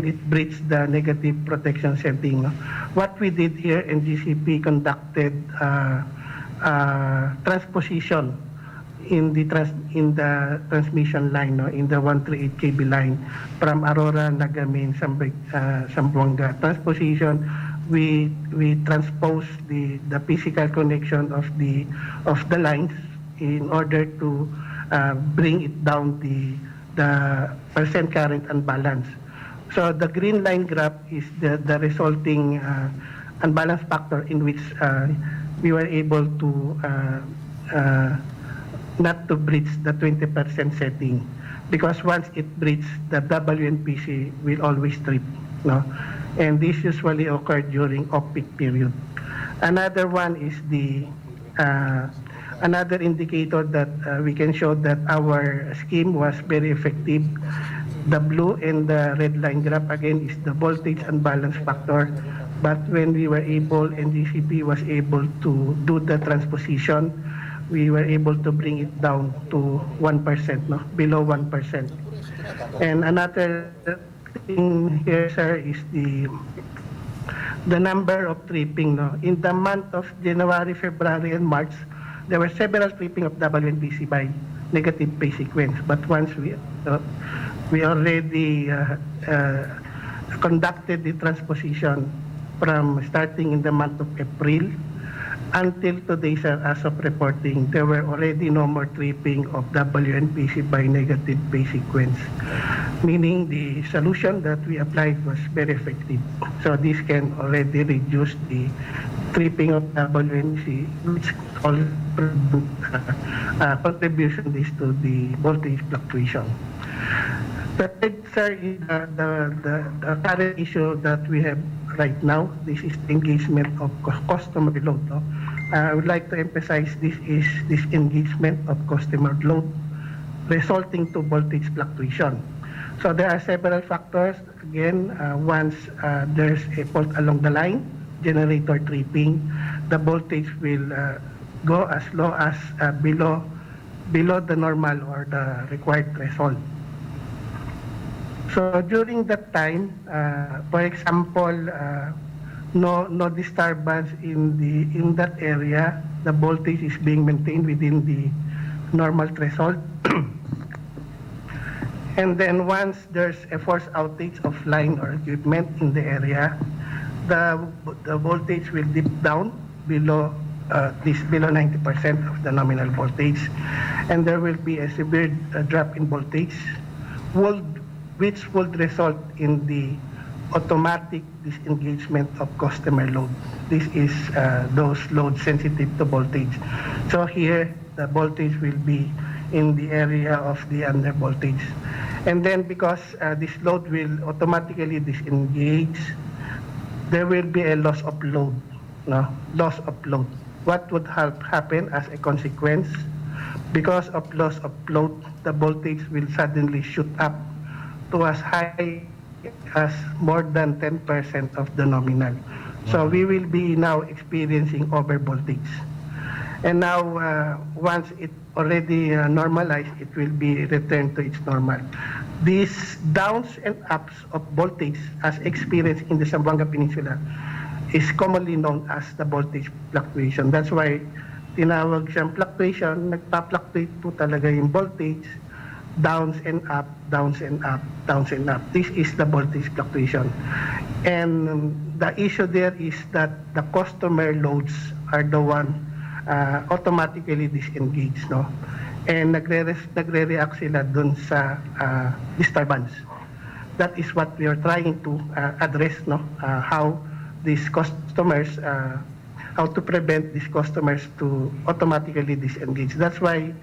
it breached the negative protection setting. What we did here in GCP conducted transposition in the transmission line, in the 138 kV line from Aurora, Nagamin, Zamboanga. Transposition, we transpose the physical connection of the lines in order to bring it down the percent current unbalance. So the green line graph is the resulting unbalance factor in which we were able to not to breach the 20% setting, because once it breaches, the WNPC will always trip. And this usually occurred during off-peak period. Another one is another indicator that we can show that our scheme was very effective. The blue and the red line graph again is the voltage unbalance factor. But when we were able, and GCP was able to do the transposition, we were able to bring it down to 1%, below 1%. And another thing here, sir, is the number of tripping. In the month of January, February, and March, there were several tripping of WNPC by negative phase sequence. But once we already conducted the transposition from starting in the month of April until today, sir, as of reporting, there were already no more tripping of WNPC by negative phase sequence. meaning the solution that we applied was very effective. So this can already reduce the tripping of WNC, which all contribution is to the voltage fluctuation. The third, sir, is the current issue that we have right now. This is the engagement of customer load. No? I would like to emphasize this is this engagement of customer load resulting to voltage fluctuation. So there are several factors. Again, once there's a fault along the line, generator tripping, the voltage will go as low as below the normal or the required threshold. So during that time, for example, no disturbance in that area, the voltage is being maintained within the normal threshold. And then once there's a force outage of line or equipment in the area, the voltage will dip down below below 90% of the nominal voltage, and there will be a severe drop in voltage, which would result in the automatic disengagement of customer load. This is those loads sensitive to voltage. So here, the voltage will be in the area of the under voltage. And then because this load will automatically disengage, there will be a loss of load. No? Loss of load. What would happen as a consequence? Because of loss of load, the voltage will suddenly shoot up to as high as more than 10% of the nominal. So we will be now experiencing over voltage. And now, once it already normalized, it will be returned to its normal. These downs and ups of voltage, as experienced in the Zamboanga Peninsula, is commonly known as the voltage fluctuation. That's why tinawag siyang fluctuation, nagpa-fluctuate po talaga yung voltage, downs and up, downs and up, downs and up. This is the voltage fluctuation. And the issue there is that the customer loads are the one automatically disengage, no? And nagre-react sila dun sa disturbance. That is what we are trying to address, no? How these customers, how to prevent these customers to automatically disengage. That's why,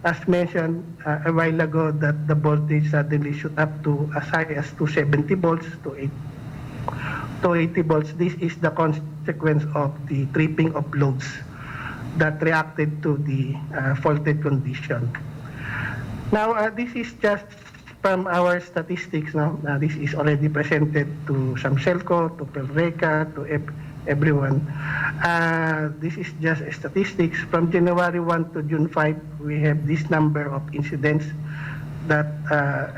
as mentioned a while ago, that the voltage suddenly shoot up to as high as 270 volts to 80 volts. This is the consequence of the tripping of loads that reacted to the faulted condition. Now, this is just from our statistics. No? This is already presented to ZAMCELCO, to PELRECA, to everyone. This is just statistics. From January 1 to June 5, we have this number of incidents that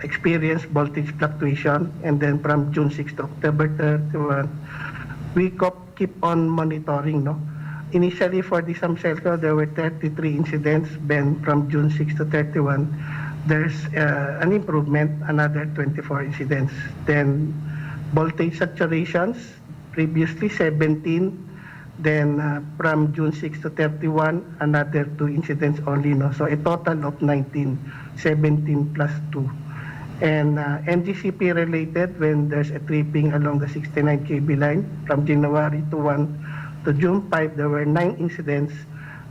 experience voltage fluctuation. And then from June 6 to October 31, we keep on monitoring. No? Initially, for the ZAMCELCO, there were 33 incidents. Then from June 6 to 31, there's an improvement, another 24 incidents. Then voltage saturations, previously 17. Then from June 6 to 31, another 2 incidents only. No? So a total of 19, 17 plus 2. And NGCP related, when there's a tripping along the 69 kV line, from January to 1 to June 5, there were 9 incidents,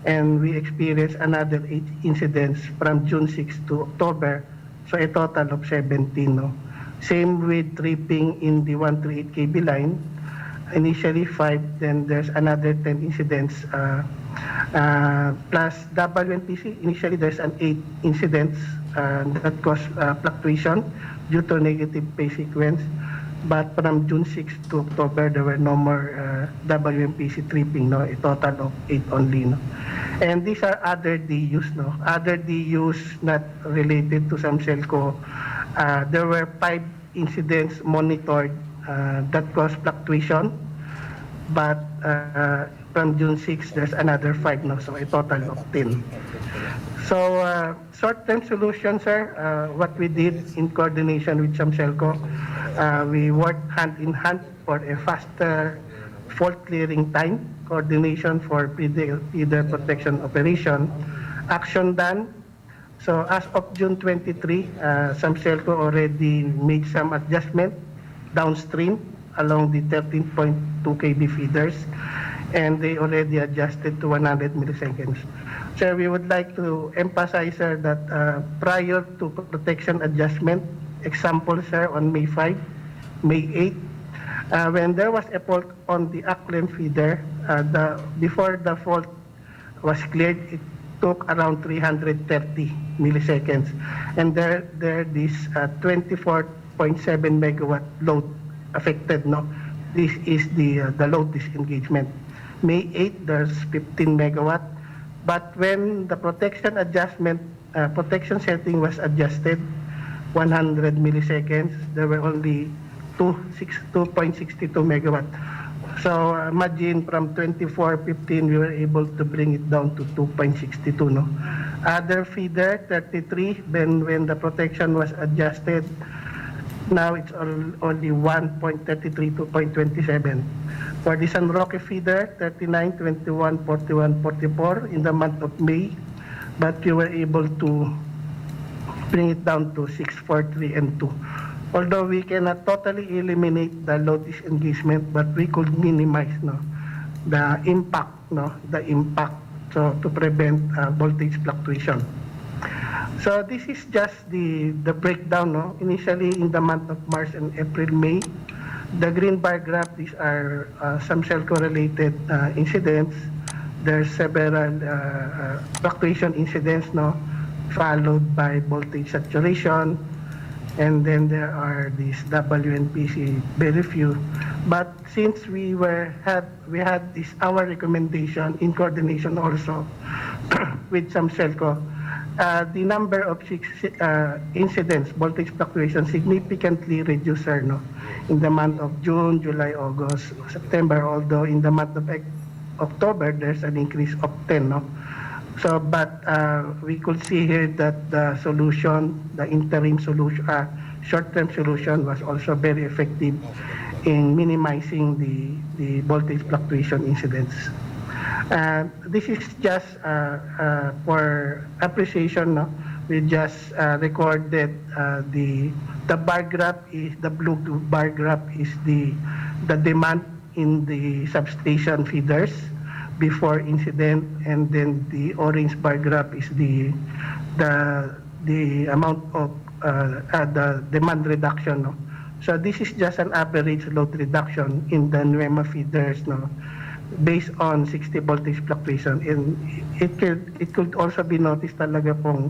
and we experienced another 8 incidents from June 6 to October, so a total of 17. No? Same with tripping in the 138 kV line, initially 5, then there's another 10 incidents, plus WNPC, initially there's an 8 incidents that caused fluctuation due to negative phase sequence. But from June 6 to October, there were no more WMPC tripping, no? A total of 8 only. No? And these are other DUs, no? Other DUs not related to ZAMCELCO. There were 5 incidents monitored that caused fluctuation. But from June 6, there's another 5, no? So a total of 10. So short-term solution, sir, what we did in coordination with ZAMCELCO, we worked hand in hand for a faster fault clearing time, coordination for feeder protection operation, action done, So as of June 23, ZAMCELCO already made some adjustment downstream along the 13.2 kb feeders, and they already adjusted to 100 milliseconds. Sir, we would like to emphasize, sir, that prior to protection adjustment, example, sir, on May 5, May 8, when there was a fault on the Aklen feeder, before the fault was cleared, it took around 330 milliseconds. And this 24.7 megawatt load affected, no? This is the load disengagement. May 8, there's 15 megawatt. But when the protection adjustment, protection setting was adjusted, 100 milliseconds, there were only 2.62 megawatt. So imagine from 24.15, we were able to bring it down to 2.62, no? Other feeder, 33, then when the protection was adjusted, now it's only 1.33, 2.27. For the San Roque feeder, 39, 21, 41, 44 in the month of May, but we were able to bring it down to 643 and 2. Although we cannot totally eliminate the load disengagement, but we could minimize, no, the impact, so to prevent voltage fluctuation. So this is just the breakdown, no. Initially in the month of March and April, May, the green bar graph, these are ZAMCELCO related incidents. There's several fluctuation incidents, no, followed by voltage saturation, and then there are these WNPC very few. But since we had this our recommendation in coordination also with ZAMCELCO, the number of incidents, voltage fluctuation, significantly reduced, no, in the month of June, July, August, September, although in the month of October, there's an increase of 10, no? So, but we could see here that the solution, the interim solution, short-term solution was also very effective in minimizing the voltage fluctuation incidents. This is just for appreciation, no? We just recorded the bar graph is the blue bar graph is the demand in the substation feeders before incident, and then the orange bar graph is the amount of the demand reduction, no? So this is just an average load reduction in the NUEMA feeders, no, based on 60 voltage fluctuation. And it could also be noticed talaga pong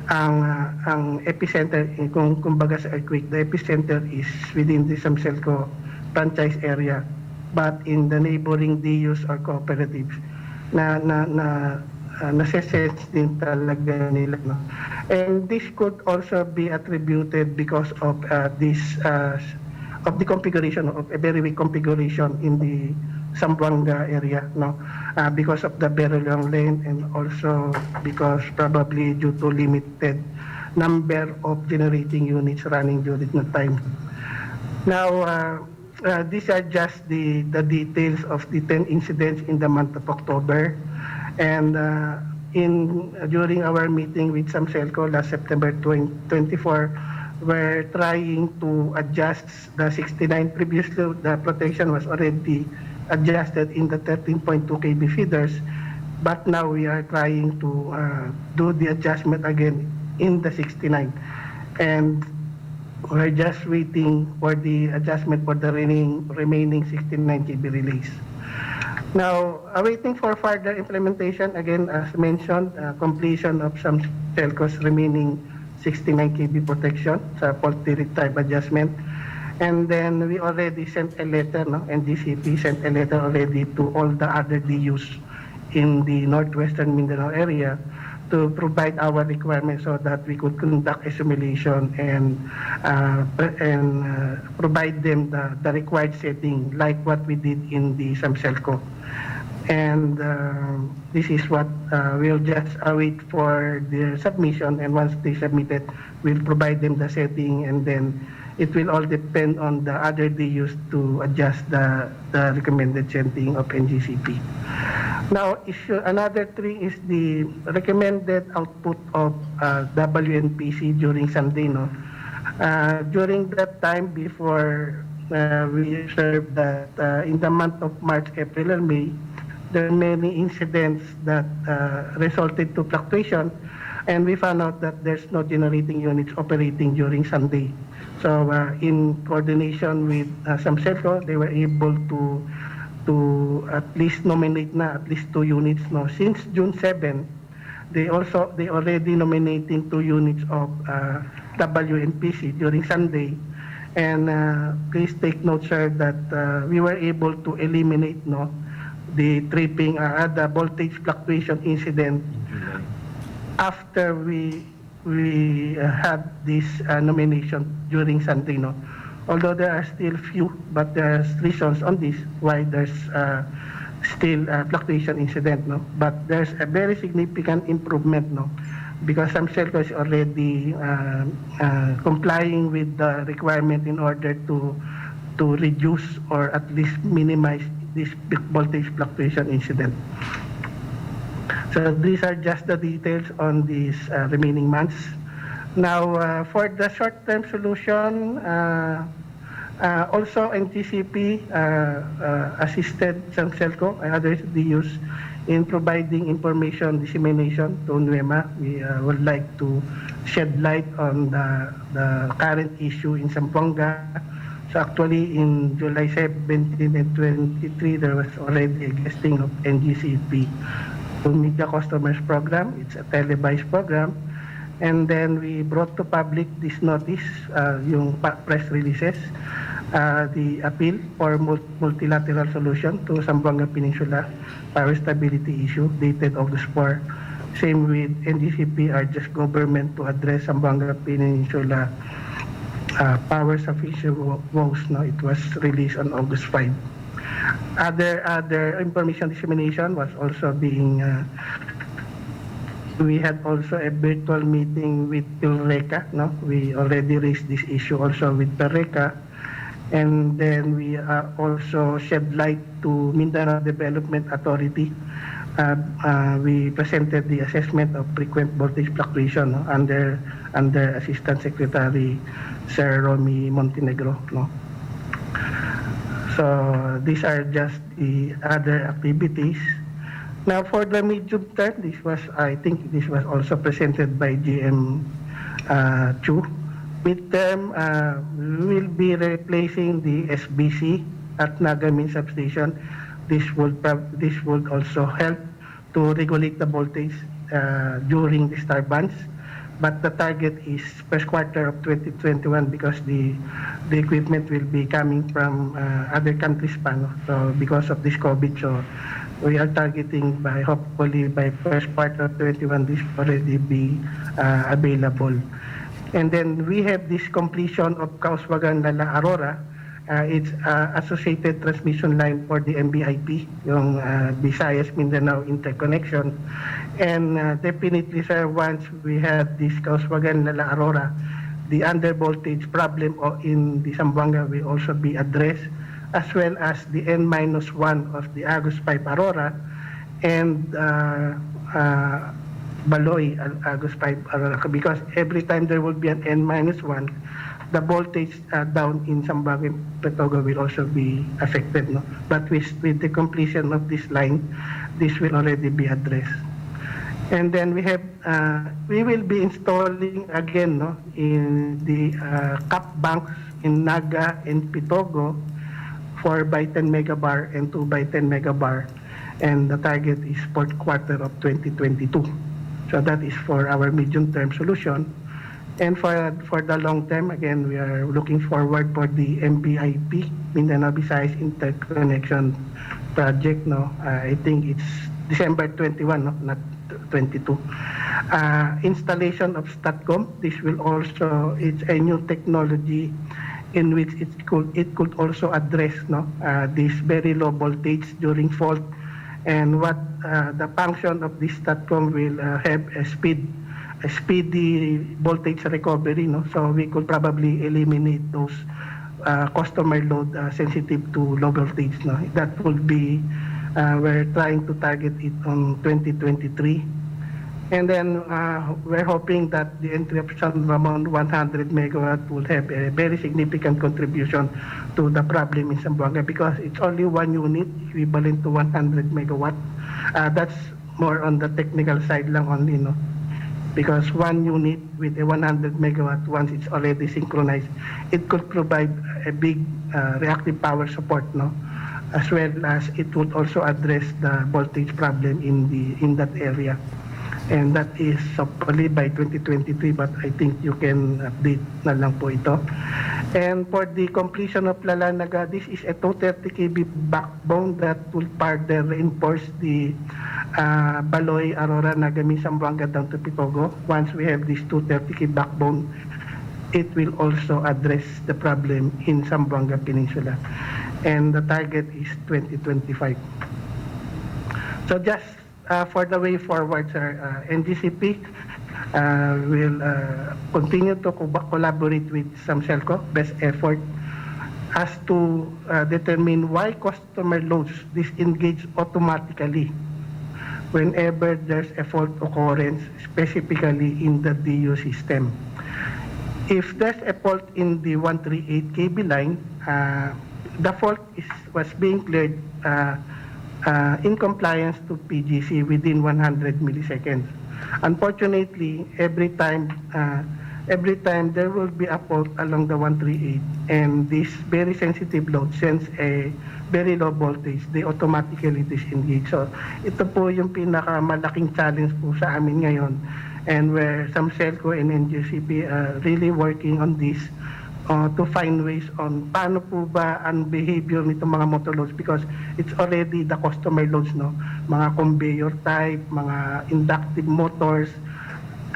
ang epicenter, kung kumbaga sa earthquake, the epicenter is within the ZAMCELCO franchise area, but in the neighboring DUs or cooperatives nasa-sense din talaga nila, no? And this could also be attributed because of of the configuration, of a very weak configuration in the Zamboanga area, no, because of the very long lane, and also because probably due to limited number of generating units running during the time. Now, these are just the details of the 10 incidents in the month of October, and during our meeting with ZAMCELCO last September 24, we're trying to adjust the 69. Previously, the protection was already adjusted in the 13.2 kb feeders, but now we are trying to do the adjustment again in the 69, and we're just waiting for the adjustment for the remaining 69 kb relays. Now, awaiting for further implementation, again, as mentioned, completion of ZAMCELCO's remaining 69 kb protection sa faulty type adjustment. And then we already sent a letter, no? NGCP sent a letter already to all the other DUs in the northwestern Mindanao area to provide our requirements so that we could conduct a simulation and provide them the required setting like what we did in the ZAMCELCO. And this is what we'll just await for their submission, and once they submit it, we'll provide them the setting, and then it will all depend on the other DUs to adjust the recommended setting of NGCP. Now, another 3 is the recommended output of WNPC during Sunday, no? During that time, before we observed that in the month of March, April, and May, there are many incidents that resulted to fluctuation, and we found out that there's no generating units operating during Sunday. So in coordination with ZAMCELCO, they were able to at least nominate na at least 2 units, no? Since June 7, they already nominating 2 units of WNPC during Sunday. And please take note, sir, that we were able to eliminate, no, the tripping, the voltage fluctuation incident after we had this nomination during Sunday, no. Although there are still few, but there are reasons on this why there's still fluctuation incident, no. But there's a very significant improvement, no, because ZAMCELCO is already complying with the requirement in order to reduce or at least minimize this voltage fluctuation incident. So these are just the details on these remaining months. Now, for the short-term solution, also NTCP assisted ZAMCELCO and other SDUs in providing information dissemination to NUEMA. We would like to shed light on the current issue in Zamboanga. So actually, in July 17 and 23, there was already a guesting of NGCP to meet the customers program. It's a televised program. And then we brought to public this notice, yung press releases, the appeal for multilateral solution to Zamboanga Peninsula power stability issue dated August 4. Same with NGCP, urges government to address Zamboanga Peninsula power sufficiency woes. No, it was released on August 5. Other information dissemination was also being we had also a virtual meeting with PILRECA. No, we already raised this issue also with PILRECA, and then we also shed light to Mindanao Development Authority. We presented the assessment of frequent voltage fluctuation, no, under Assistant Secretary Sir Romy Montenegro. No? So these are just the other activities. Now for the medium term, I think this was also presented by GM Chu. Midterm, we will be replacing the SBC at Nagamin substation. This would also help to regulate the voltage during the star bands. But the target is first quarter of 2021 because the equipment will be coming from other countries pa, no? So because of this COVID, so we are targeting hopefully by first quarter of 2021 this already be available. And then we have this completion of Kauswagan Lala Aurora. It's associated transmission line for the MBIP, yung Visayas Mindanao interconnection. And definitely, sir, once we have this Kauswagan Lala Aurora, the under voltage problem in the Zamboanga will also be addressed, as well as the N-1 of the Agus 5 Aurora and Baloy Agus 5 Aurora, because every time there will be an N-1, the voltage down in Zamboanga Petogo will also be affected, no? But with the completion of this line, this will already be addressed. And then we will be installing again, no, in the cap banks in Naga and Petogo, 4 by 10 megabar and 2 by 10 megabar, and the target is fourth quarter of 2022. So that is for our medium-term solution. And for the long term, again, we are looking forward for the MBIP, Mindanao Visayas Interconnection Project. No, I think it's December 21, no, not 22. Installation of STATCOM. This will also, it's a new technology in which it could also address, no, this very low voltage during fault. And what the function of this STATCOM will have a speedy voltage recovery, no? So we could probably eliminate those customer load sensitive to low voltage, no? That would be we're trying to target it on 2023. And then we're hoping that the entry of San Ramon 100 megawatt will have a very significant contribution to the problem in Zamboanga because it's only one unit equivalent to 100 megawatt. That's more on the technical side lang only, no? Because one unit with a 100 megawatt, once it's already synchronized, it could provide a big reactive power support, no? As well as it would also address the voltage problem in that area. And that is hopefully by 2023, but I think you can update na lang po ito. And for the completion of Lalanaga, this is a 230 kV backbone that will further reinforce the Baloy, Aurora, Nagami, Zamboanga down to Pitogo. Once we have this 230 kV backbone, it will also address the problem in Zamboanga Peninsula. And the target is 2025. So just for the way forward, sir, NGCP will continue to collaborate with ZAMCELCO, best effort, as to determine why customer loads disengage automatically whenever there's a fault occurrence, specifically in the DU system. If there's a fault in the 138 kV line, the fault was being cleared in compliance to PGC within 100 milliseconds. Unfortunately, every time there will be a fault along the 138 and this very sensitive load sends a very low voltage, they automatically disengage. So ito po yung pinakamalaking challenge po sa amin ngayon, and where ZAMCELCO and NGCP are really working on this to find ways on paano po ba ang behavior nito mga motor loads, because it's already the customer loads, no? Mga conveyor type, mga inductive motors,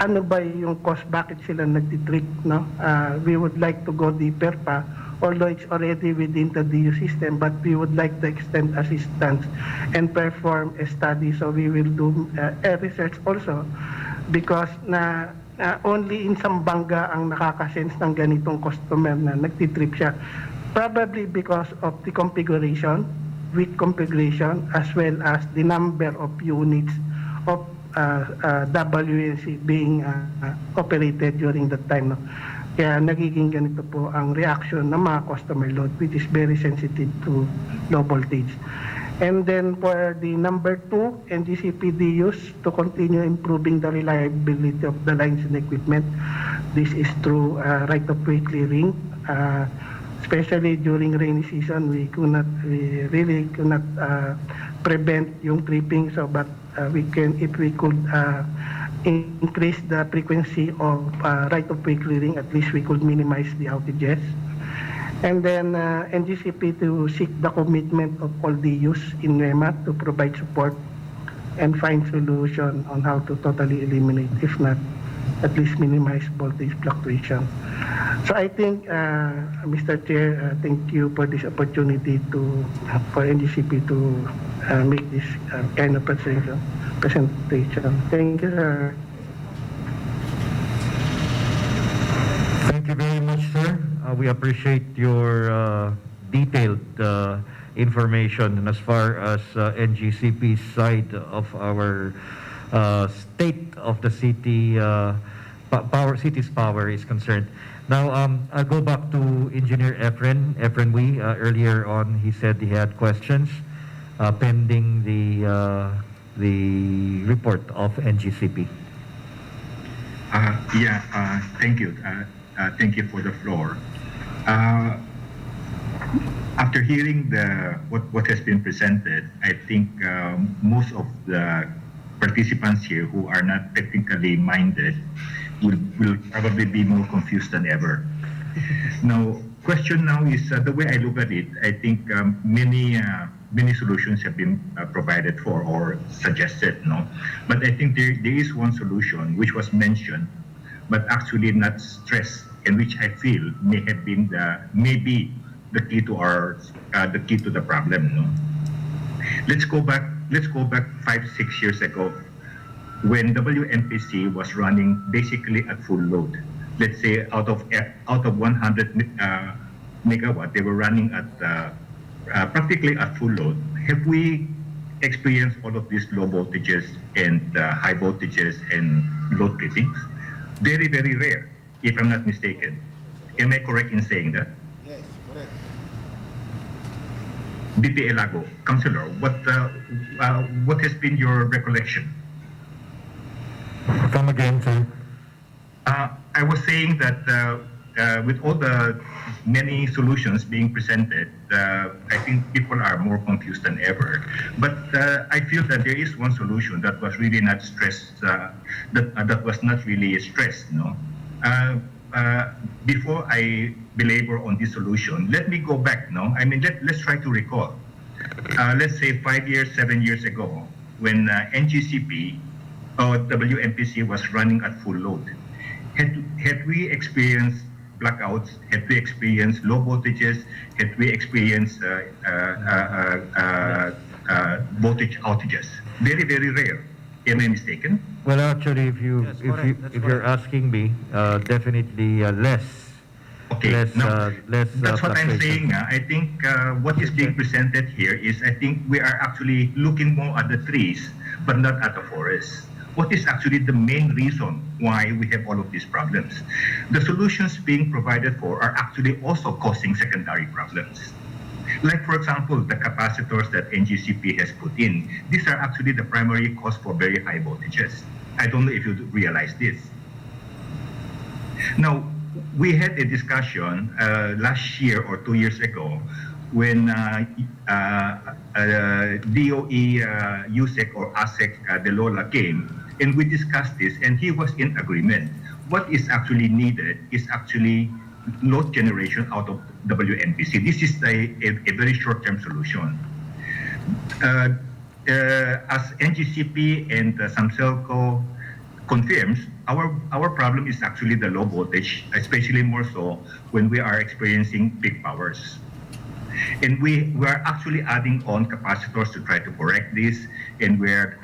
ano ba yung cause, bakit sila nagtitrip, no? We would like to go deeper pa, although it's already within the DU system, but we would like to extend assistance and perform a study. So we will do a research also, because only in Zamboanga ang nakakasense ng ganitong customer na nagtitrip siya. Probably because of the configuration, weak configuration, as well as the number of units of WNC being operated during that time. No? Kaya nagiging ganito po ang reaction ng mga customer load, which is very sensitive to low voltage. And then for the number 2, NGCP DUs to continue improving the reliability of the lines and equipment. This is through right-of-way clearing. Especially during rainy season, we really cannot prevent yung tripping. So, but if we could increase the frequency of right-of-way clearing, at least we could minimize the outages. And then NGCP to seek the commitment of all DUs in NEMA to provide support and find solution on how to totally eliminate, if not at least minimize voltage fluctuation. So I think, Mr. Chair, thank you for this opportunity for NGCP to make this kind of presentation. Thank you, sir. Thank you very much, sir. We appreciate your detailed information, and as far as NGCP's side of our state of the city city's power is concerned. Now, I'll go back to Engineer Efren Wee. Earlier on, he said he had questions pending the report of NGCP. Thank you. Thank you for the floor. After hearing what has been presented, I think most of the participants here who are not technically minded will probably be more confused than ever. Now, question now is the way I look at it. I think many solutions have been provided for or suggested, no. But I think there is one solution which was mentioned, but actually not stressed, and which I feel may have been maybe the key to the problem. No, let's go back 5-6 years ago, when WNPC was running basically at full load. Let's say out of 100 megawatt, they were running at practically at full load. Have we experienced all of these low voltages and high voltages and load trippings? Very, very rare, if I'm not mistaken. Am I correct in saying that? Yes, correct. BP Elago, Councilor, what has been your recollection? Come again, sir. I was saying that with all the many solutions being presented, I think people are more confused than ever. But I feel that there is one solution that was really not stressed, that was not really stressed. No. Before I belabor on this solution, let me go back. No, I mean let's try to recall. Let's say 5 years, 7 years ago, when NGCP or WMPC was running at full load. Had we experienced blackouts, had we experienced low voltages, had we experienced voltage outages? Very, very rare. Am I mistaken? Well, actually, if Yes, correct. That's you're asking me, definitely less. Okay, Less, now, less that's what I'm fluctuation. saying. I think what is being presented here is, I think we are actually looking more at the trees, but not at the forest. What is actually the main reason why we have all of these problems? The solutions being provided for are actually also causing secondary problems. Like, for example, the capacitors that NGCP has put in. These are actually the primary cause for very high voltages. I don't know if you realize this. Now, we had a discussion last year or 2 years ago when DOE, USEC or ASEC, De Lola came, and we discussed this, and he was in agreement. What is actually needed is actually load generation out of WNPC. This is a very short-term solution. As NGCP and ZAMCELCO confirms, our problem is actually the low voltage, especially more so when we are experiencing peak powers. And we are actually adding on capacitors to try to correct this, and we're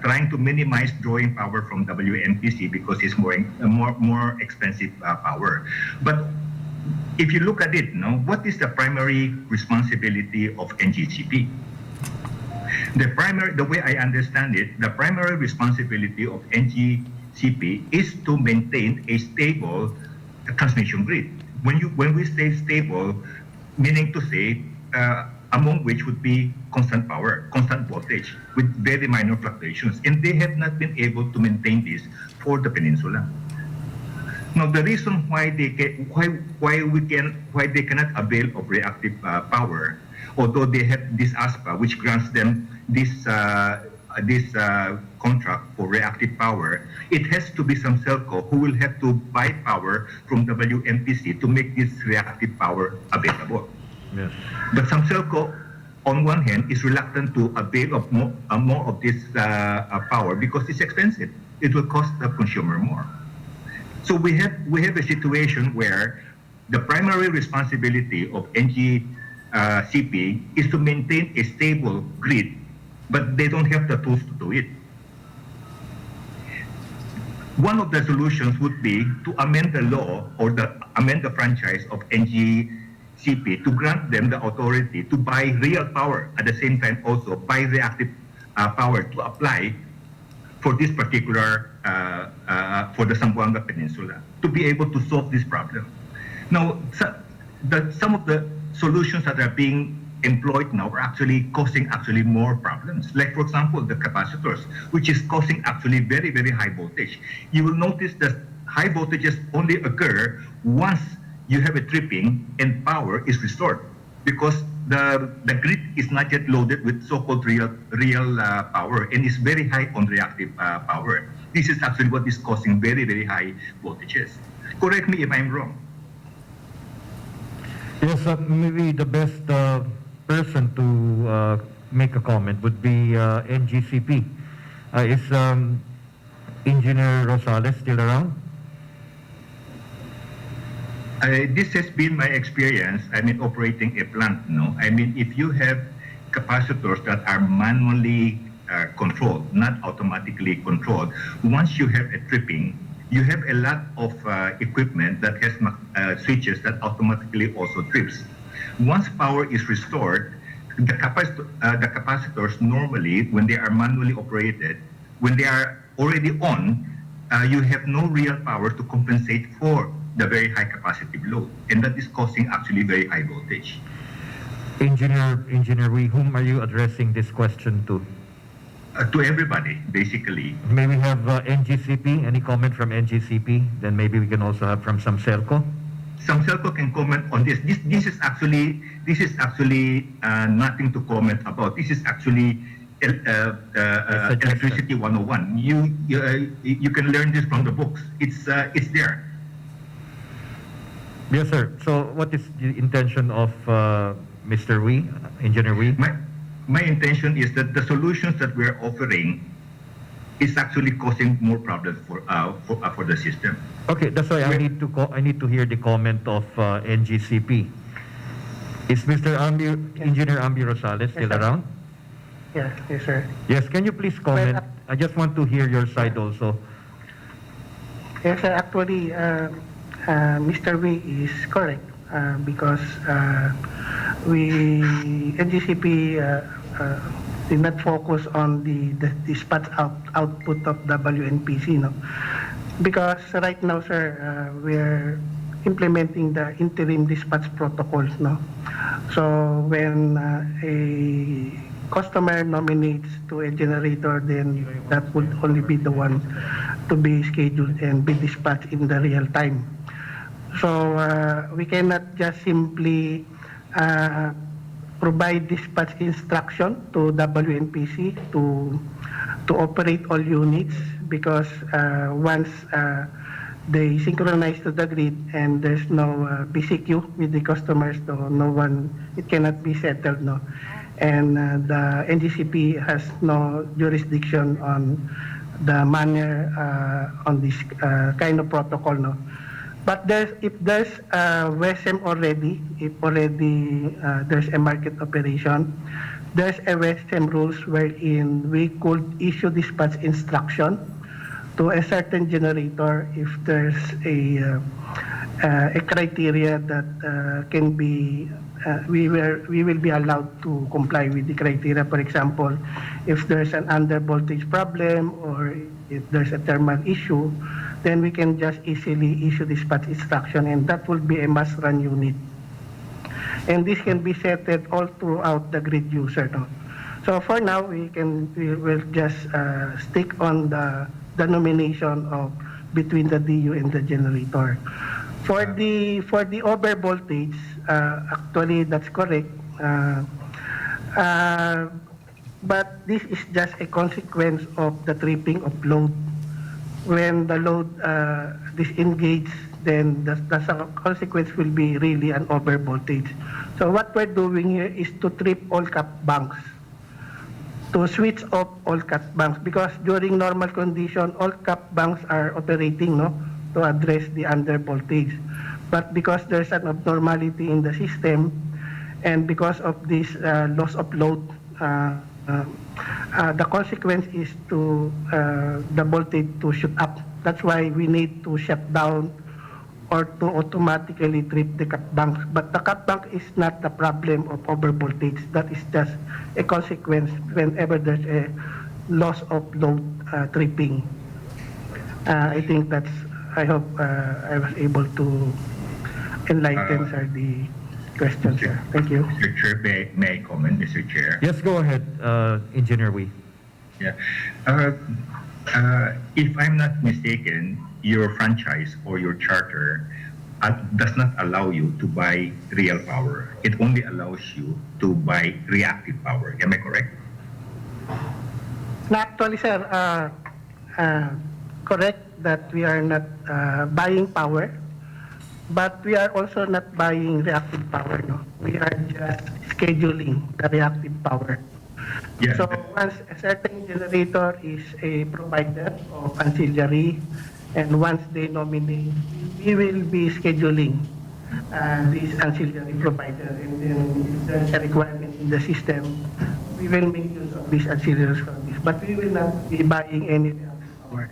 trying to minimize drawing power from WMPC because it's more expensive power. But if you look at it, what is the primary responsibility of NGCP? The way I understand it, the primary responsibility of NGCP is to maintain a stable transmission grid. When we say stable, meaning to say among which would be constant power, constant voltage, with very minor fluctuations. And they have not been able to maintain this for the peninsula. Now, the reason why they cannot avail of reactive power, although they have this ASPA, which grants them this contract for reactive power, it has to be ZAMCELCO who will have to buy power from WMPC to make this reactive power available. Yes. But ZAMCELCO, on one hand, is reluctant to avail of more of this power because it's expensive. It will cost the consumer more. So we have a situation where the primary responsibility of NGCP is to maintain a stable grid, but they don't have the tools to do it. One of the solutions would be to amend the law or amend the franchise of NGCP to grant them the authority to buy real power, at the same time also buy reactive power to apply for this particular, for the Zamboanga Peninsula, to be able to solve this problem. Now, some of the solutions that are being employed now are actually causing more problems. Like, for example, the capacitors, which is causing actually very, very high voltage. You will notice that high voltages only occur once you have a tripping and power is restored, because the grid is not yet loaded with so-called real power and is very high on reactive power. This is actually what is causing very, very high voltages. Correct me if I'm wrong. Yes, maybe the best person to make a comment would be NGCP. Is Engineer Rosales still around? This has been my experience. I mean, operating a plant. I mean, if you have capacitors that are manually controlled, not automatically controlled, once you have a tripping, you have a lot of equipment that has switches that automatically also trips. Once power is restored, the capacitors normally, when they are manually operated, when they are already on, you have no real power to compensate for the very high capacitive load, and that is causing actually very high voltage. Engineer Wee, whom are you addressing this question to? To everybody, basically. May we have NGCP? Any comment from NGCP? Then maybe we can also have from SAMCELCO. ZAMCELCO can comment on this. This is actually nothing to comment about. This is actually electricity 101. You can learn this from the books. It's there. Yes, sir. So what is the intention of Mr. Wee, Engineer Wee? My intention is that the solutions that we're offering is actually causing more problems for the system. Okay, that's why I need to hear the comment of NGCP. Is Mr. Engineer Ambi Rosales still Yes, sir. around? Yes, sir. Yes, can you please comment? I just want to hear your side also. Yes, sir. Actually, Mr. Wee is correct because NGCP did not focus on the dispatch output of WNPC, no? Because right now, sir, we're implementing the interim dispatch protocols, no? So when a customer nominates to a generator, then that would only be the one to be scheduled and be dispatched in the real time. So we cannot just simply provide dispatch instruction to WNPC to operate all units, because once they synchronize to the grid and there's no BCQ with the customers, so it cannot be settled, no. And the NGCP has no jurisdiction on the manner on this kind of protocol, no. But if there's WESM already, there's a market operation, there's a WESM rules wherein we could issue dispatch instruction to a certain generator if there's a criteria that can be we will be allowed to comply with the criteria. For example, if there's an under voltage problem or if there's a thermal issue, then we can just easily issue dispatch instruction, and that will be a must-run unit. And this can be settled all throughout the grid user, no? So for now, we will just stick on the nomination of between the DU and the generator. For the over voltage, actually that's correct. But this is just a consequence of the tripping of load. When the load disengages, then the consequence will be really an over voltage. So what we're doing here is to trip all cap banks, to switch off all cap banks, because during normal condition, all cap banks are operating, no, to address the under voltage. But because there's an abnormality in the system, and because of this loss of load, the consequence is to the voltage to shoot up. That's why we need to shut down or to automatically trip the cap bank. But the cap bank is not the problem of over voltage. That is just a consequence whenever there's a loss of load tripping. I think I hope I was able to enlighten, sir, the question, sir. Thank you. Mr. Chair, may I comment, Mr. Chair? Yes, go ahead, Engineer Wee. Yeah. If I'm not mistaken, your franchise or your charter does not allow you to buy real power. It only allows you to buy reactive power. Am I correct? Actually, sir, correct that we are not buying power, but we are also not buying reactive power, no? We are just scheduling the reactive power. Yeah. So once a certain generator is a provider of ancillary, and once they nominate, we will be scheduling this ancillary provider, and then if there's a requirement in the system, we will make use of these ancillaries from this. But we will not be buying any reactive power.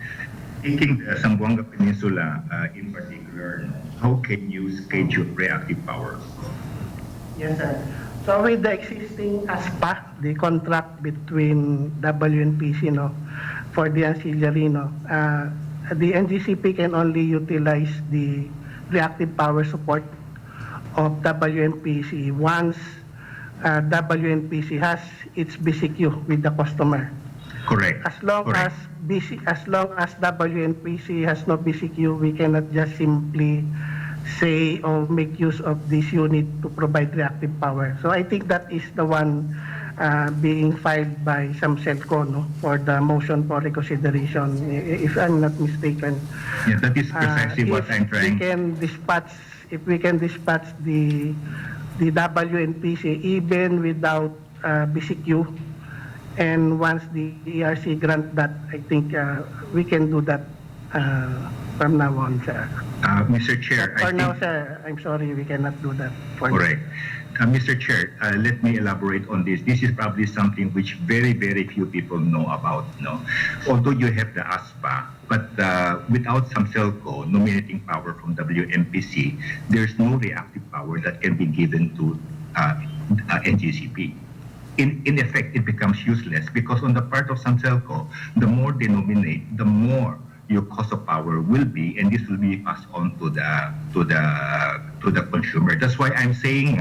Taking the Zamboanga Peninsula in particular, how can you schedule reactive power? Yes, sir. So with the existing ASPA, the contract between WNPC, for the ancillary, the NGCP can only utilize the reactive power support of WNPC once WNPC has its BCQ with the customer. Correct. As long Correct. as WNPC has no BCQ, we cannot just simply say or make use of this unit to provide reactive power. So I think that is the one being filed by ZAMCELCO, for the motion for reconsideration, if I'm not mistaken. Yeah, that is precisely what I'm trying. If we can dispatch the WNPC even without BCQ, and once the ERC grant that, I think we can do that from now on, sir. Mr. Chair, For I now, think... sir, I'm sorry, we cannot do that. For Correct. Mr. Chair, let me elaborate on this. This is probably something which very, very few people know about. No? Although you have the ASPA, but without ZAMCELCO nominating power from WMPC, there's no reactive power that can be given to NGCP. In effect, it becomes useless because on the part of ZAMCELCO, the more they nominate, the more your cost of power will be, and this will be passed on to the consumer. That's why I'm saying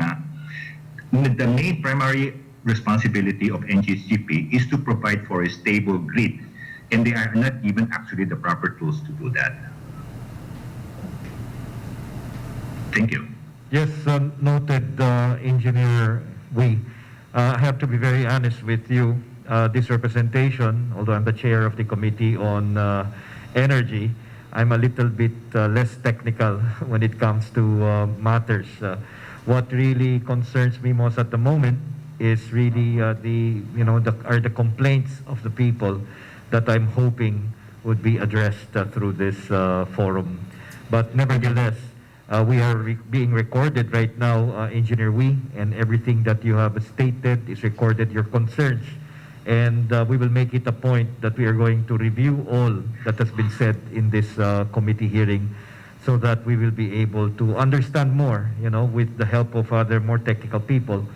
the main primary responsibility of NGCP is to provide for a stable grid, and they are not given actually the proper tools to do that. Thank you. Yes, noted, Engineer Wee. I have to be very honest with you. This representation, although I'm the chair of the Committee on Energy, I'm a little bit less technical when it comes to matters. What really concerns me most at the moment is really the complaints of the people that I'm hoping would be addressed through this forum. But nevertheless, we are being recorded right now, Engineer Wee, and everything that you have stated is recorded, your concerns. And we will make it a point that we are going to review all that has been said in this committee hearing so that we will be able to understand more, with the help of other more technical people,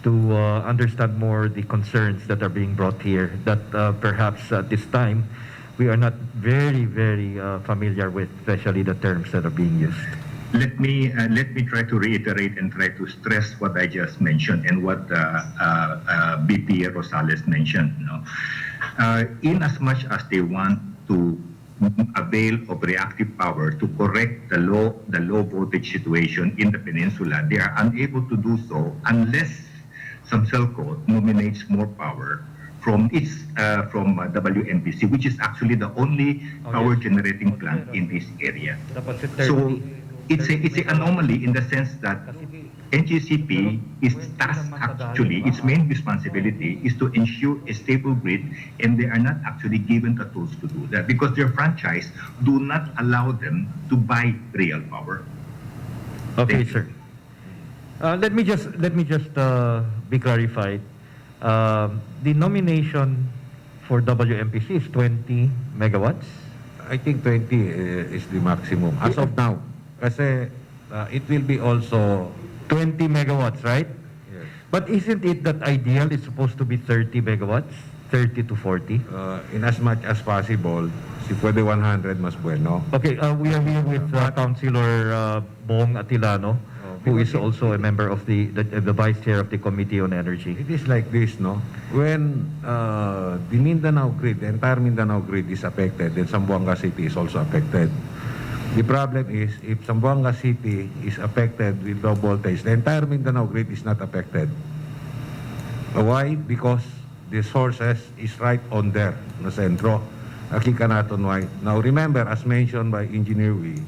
to understand more the concerns that are being brought here that perhaps at this time we are not very, very familiar with, especially the terms that are being used. Let me try to reiterate and try to stress what I just mentioned and what BP Rosales mentioned. In as much as they want to avail of reactive power to correct the low voltage situation in the peninsula, they are unable to do so unless ZAMCELCO nominates more power from WMPC, which is actually the only power generating plant in this area. So it's an anomaly in the sense that NGCP is tasked, actually, its main responsibility is to ensure a stable grid, and they are not actually given the tools to do that because their franchise do not allow them to buy real power. Okay, sir. Let me just be clarified. The nomination for WMPC is 20 megawatts. I think 20 is the maximum as of now. Kasi it will be also 20 megawatts, right? yes, But isn't it that ideal? It's supposed to be 30 megawatts, 30 to 40. in as much as possible. Si pwede 100 mas bueno. Okay, we are here with Councilor Bong Atilano, who is also a member of the Vice Chair of the Committee on Energy. It is like this, no? When the Mindanao grid, the entire Mindanao grid is affected, then Zamboanga City is also affected. The problem is, if Zamboanga City is affected with low voltage, the entire Mindanao grid is not affected. Why? Because the sources is right on there, na sentro. Nakita natin why. Now remember, as mentioned by Engineer Wee,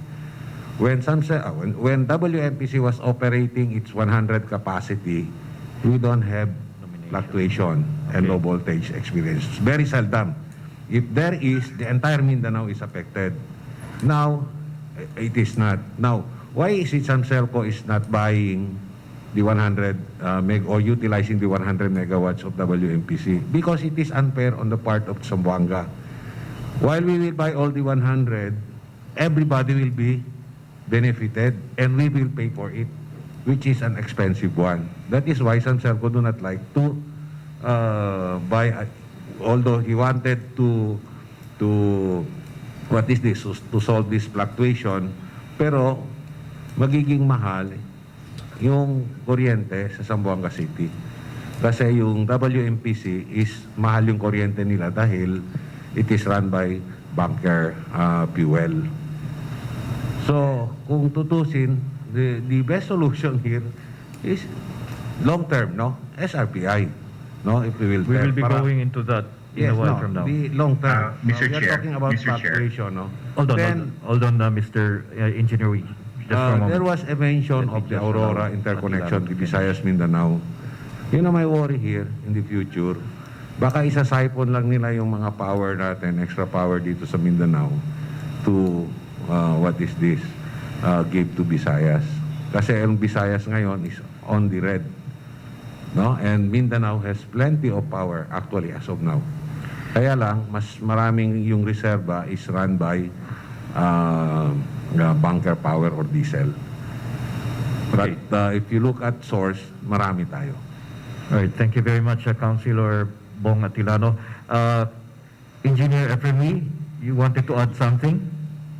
when WMPC was operating its 100 capacity, we don't have fluctuation and low voltage experience. Very seldom. If there is, the entire Mindanao is affected. Now, it is not. Now, why is it ZAMCELCO is not buying the 100 or utilizing the 100 megawatts of WMPC? Because it is unfair on the part of Zamboanga. While we will buy all the 100, everybody will be benefited and we will pay for it. which is an expensive one. That is why ZAMCELCO do not like to buy, although he wanted to what is this, to solve this fluctuation, pero magiging mahal yung kuryente sa Zamboanga City. Kasi yung WMPC is mahal yung kuryente nila dahil it is run by bunker fuel. So, kung tutusin, the best solution here is long term, no? SRPI, no? If we will be going into that in a while from now. The long term. Mr. We are Chair, talking about Mr. Chair. fluctuation, no? Hold on, Mr. Engineer Wee. Just for a moment. There was a mention of the Aurora interconnection with Visayas Mindanao. Yun ang may worry here in the future. Baka isa-siphon lang nila yung mga power natin, extra power dito sa Mindanao to, what is this, give to Visayas. Kasi ang Visayas ngayon is on the red. No? And Mindanao has plenty of power actually as of now. Kaya lang, mas maraming yung reserva is run by bunker power or diesel. But if you look at source, marami tayo. All right, thank you very much, Councilor Bong Atilano. Engineer Efremi, you wanted to add something?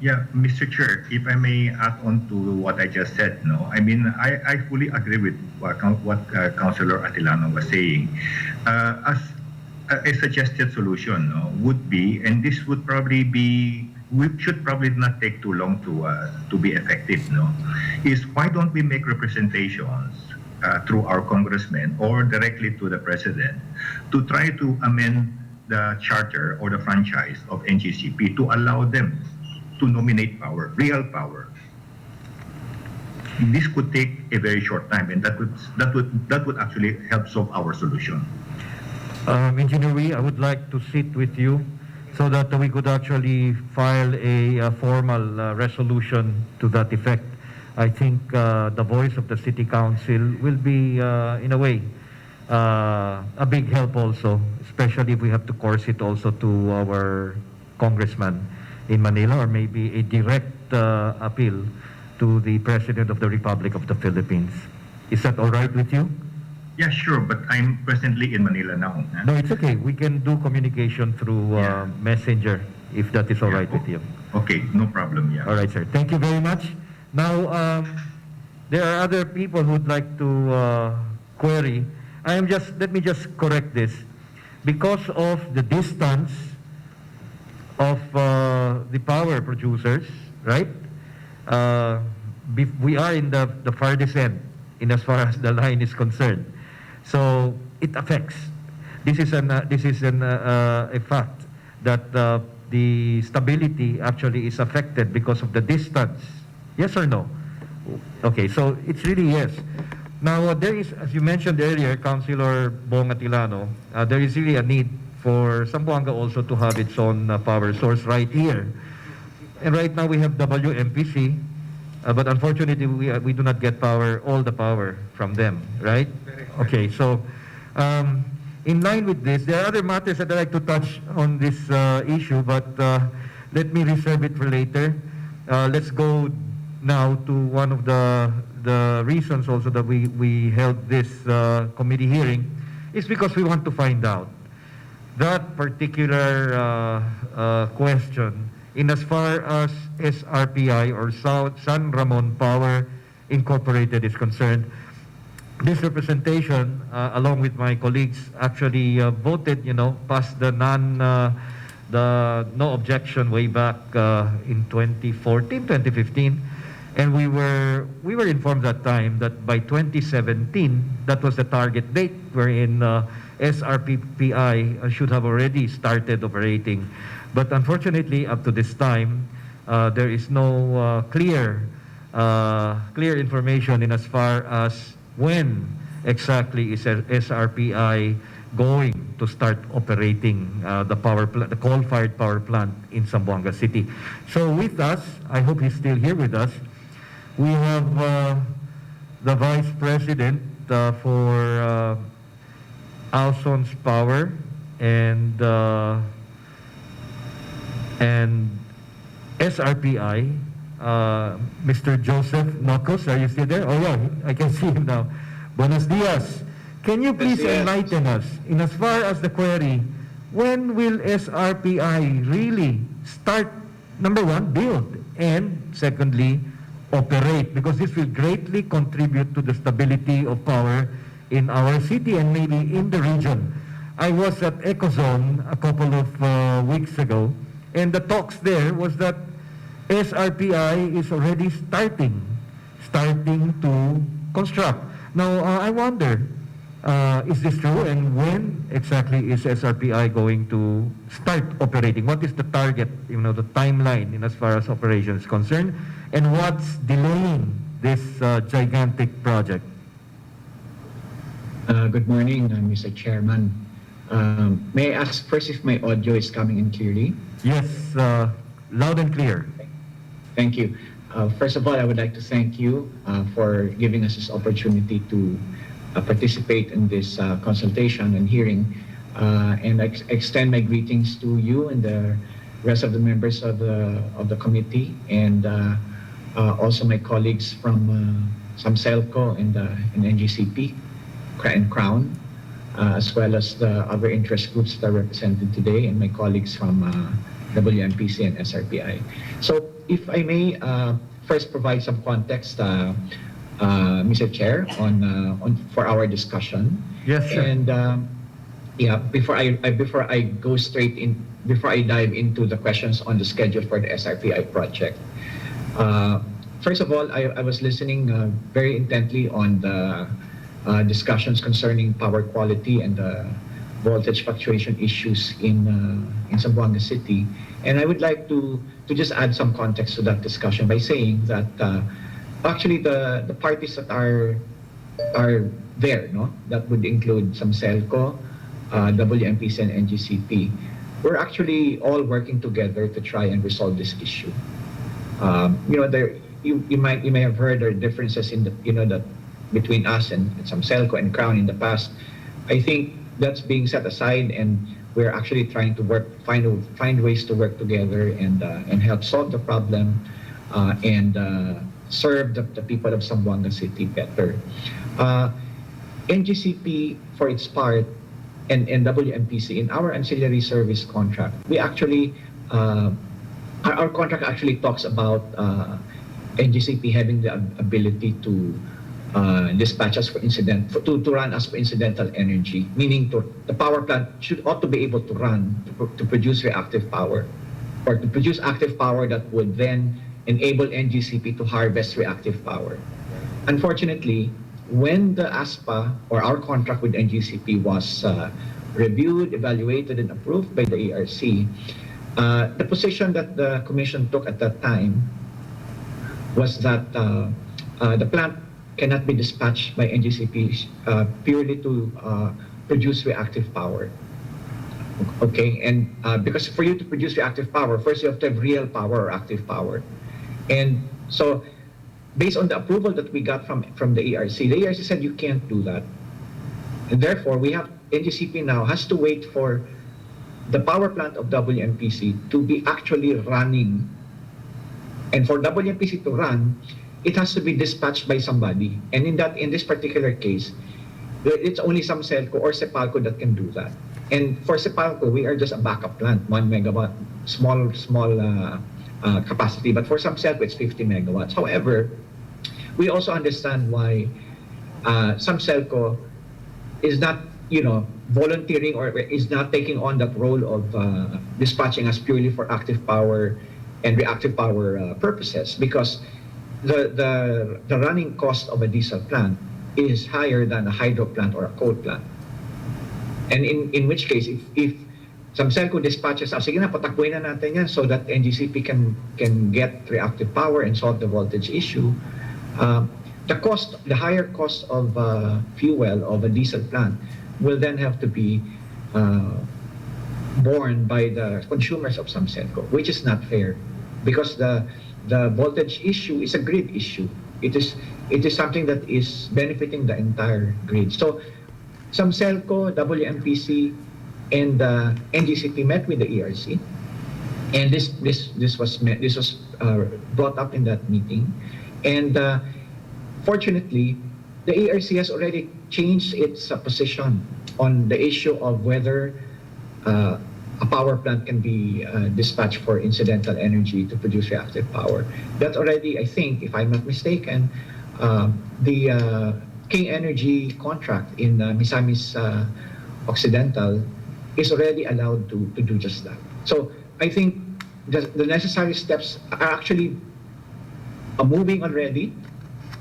Yeah, Mr. Chair, if I may add on to what I just said, no, I mean, I fully agree with what Councilor Atilano was saying. As a suggested solution, no, would be, and this would probably be, we should probably not take too long to be effective, no, is why don't we make representations through our congressmen or directly to the president to try to amend the charter or the franchise of NGCP to allow them to nominate power, real power. This could take a very short time, and that would actually help solve our solution. Engineer Wee, I would like to sit with you so that we could actually file a formal resolution to that effect. I think the voice of the City Council will be, in a way, a big help also, especially if we have to course it also to our congressman in Manila, or maybe a direct appeal to the President of the Republic of the Philippines. Is that all right with you? Yeah, sure, but I'm presently in Manila now. No, it's okay. We can do communication through Messenger, if that is all right with you. Okay, no problem, yeah. All right, sir. Thank you very much. Now, there are other people who would like to query. Let me just correct this. Because of the distance of the power producers, right? We are in the farthest end in as far as the line is concerned. So it affects. This is a fact that the stability actually is affected because of the distance. Yes or no? Okay, so it's really yes. Now, there is, as you mentioned earlier, Councilor Bong Atilano, there is really a need for Zamboanga also to have its own power source right here. And right now we have WMPC, but unfortunately we do not get all the power from them, right? Okay, so in line with this, there are other matters that I'd like to touch on this issue, but let me reserve it for later. Let's go now to one of the reasons also that we held this committee hearing is because we want to find out that particular question in as far as SRPI or San Ramon Power Incorporated is concerned. This representation, along with my colleagues, actually voted, passed the no objection way back in 2014, 2015. And we were informed that time that by 2017, that was the target date wherein SRPPI should have already started operating. But unfortunately, up to this time, there is no clear information in as far as when exactly is SRPI going to start operating the coal-fired power plant in Zamboanga City. So with us, I hope he's still here with us, we have the Vice President for Alson's Power and SRPI, Mr. Joseph Nocos, are you still there? Oh yeah, I can see him now. Buenos dias. Can you please enlighten us in as far as the query, when will SRPI really start, number one, build, and secondly, operate? Because this will greatly contribute to the stability of power in our city and maybe in the region. I was at Ecozone a couple of weeks ago, and the talks there was that SRPI is already starting to construct. Now, I wonder, is this true, and when exactly is SRPI going to start operating? What is the target, the timeline in as far as operations is concerned, and what's delaying this gigantic project? Good morning, Mr. Chairman. May I ask first if my audio is coming in clearly? Yes, loud and clear. Thank you. First of all, I would like to thank you for giving us this opportunity to participate in this consultation and hearing. And I extend my greetings to you and the rest of the members of the committee, and also my colleagues from ZAMCELCO and NGCP and Crown, as well as the other interest groups that are represented today, and my colleagues from WMPC and SRPI. So if I may first provide some context, Mr. Chair, on for our discussion. Yes, sure. And before I go straight in, before I dive into the questions on the schedule for the SRPI project, first of all, I was listening very intently on the discussions concerning power quality and voltage fluctuation issues in Zamboanga City, and I would like to just add some context to that discussion by saying that actually the parties that are there, no, that would include ZAMCELCO, WMPC, and NGCP. We're actually all working together to try and resolve this issue. You may have heard there are differences in that between us and ZAMCELCO and Crown in the past. I think that's being set aside, and we're actually trying to find ways to work together and help solve the problem and serve the people of Zamboanga City better. NGCP, for its part, and WMPC, in our ancillary service contract, we actually our contract actually talks about NGCP having the ability to dispatch us to run us for incidental energy, meaning the power plant ought to be able to run to produce reactive power, or to produce active power that would then enable NGCP to harvest reactive power. Unfortunately, when the ASPA, or our contract with NGCP, was reviewed, evaluated, and approved by the ERC, the position that the Commission took at that time was that the plant cannot be dispatched by NGCP purely to produce reactive power. Okay, and because for you to produce reactive power, first you have to have real power or active power. And so, based on the approval that we got from the ERC said you can't do that. And therefore, NGCP now has to wait for the power plant of WMPC to be actually running. And for WMPC to run, it has to be dispatched by somebody. And in this particular case, it's only ZAMCELCO or ZEPALCO that can do that. And for ZEPALCO, we are just a backup plant, 1 megawatt, small capacity. But for ZAMCELCO, it's 50 megawatts. However, we also understand why ZAMCELCO is not, volunteering or is not taking on that role of dispatching us purely for active power and reactive power purposes, because the running cost of a diesel plant is higher than a hydro plant or a coal plant. And in which case, if ZAMCELCO dispatches us, sige na, patakbuhin na natin yan so that NGCP can get reactive power and solve the voltage issue, the higher cost of fuel of a diesel plant will then have to be borne by the consumers of ZAMCELCO, which is not fair, because the voltage issue is a grid issue. It is something that is benefiting the entire grid. So ZAMCELCO, WMPC, and NGCP met with the ERC, And this was brought up in that meeting, and fortunately, the ARC has already changed its position on the issue of whether a power plant can be dispatched for incidental energy to produce reactive power. That already, I think, if I'm not mistaken, the King Energy contract in Misamis Occidental is already allowed to do just that. So I think the necessary steps are actually moving already,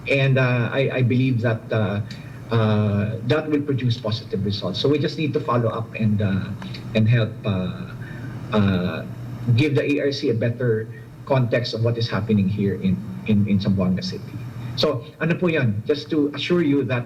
and I believe that that will produce positive results. So we just need to follow up and help give the ARC a better context of what is happening here in Zamboanga City. So ano po yan, just to assure you that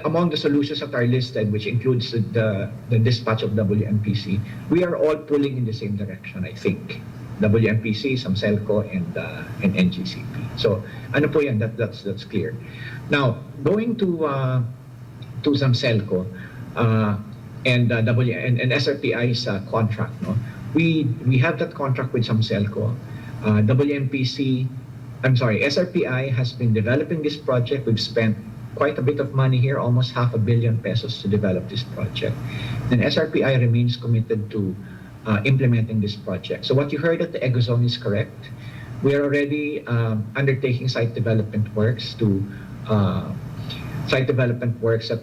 among the solutions that are listed, which includes the dispatch of WMPC, we are all pulling in the same direction, I think. WMPC, ZAMCELCO, and NGCP. So ano po yan, that's clear. Now, going to ZAMCELCO and SRPI's contract, no? We have that contract with ZAMCELCO. SRPI has been developing this project. We've spent quite a bit of money here, almost $500 million pesos to develop this project. And SRPI remains committed to implementing this project. So what you heard at the Egozone is correct. We are already undertaking site development works that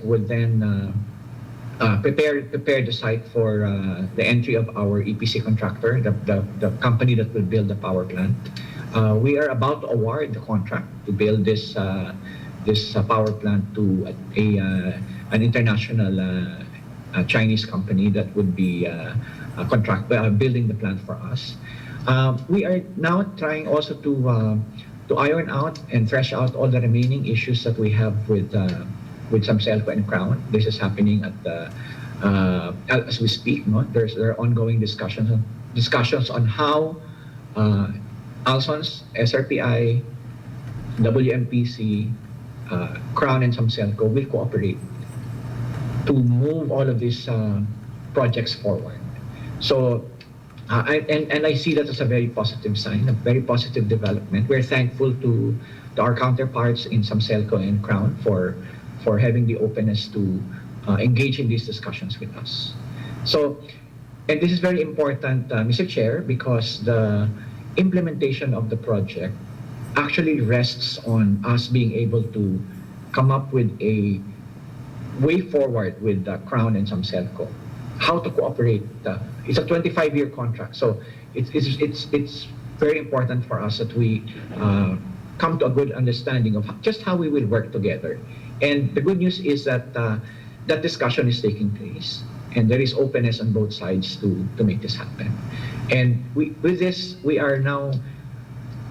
would then prepare the site for the entry of our EPC contractor, the company that will build the power plant. We are about to award the contract to build this power plant to an international Chinese company that would be building the plant for us. We are now trying also to iron out and thresh out all the remaining issues that we have with ZAMCELCO and Crown. This is happening as we speak. No? There are ongoing discussions on how Alsons, SRPI, WMPC, Crown, and ZAMCELCO will cooperate to move all of these projects forward. So, I see that as a very positive sign, a very positive development. We're thankful to our counterparts in ZAMCELCO and Crown for having the openness to engage in these discussions with us. So, and this is very important, Mr. Chair, because the implementation of the project actually rests on us being able to come up with a way forward with Crown and ZAMCELCO, how to cooperate. It's a 25-year contract, so it's very important for us that we come to a good understanding of just how we will work together. And the good news is that that discussion is taking place, and there is openness on both sides to make this happen. And with this, we are now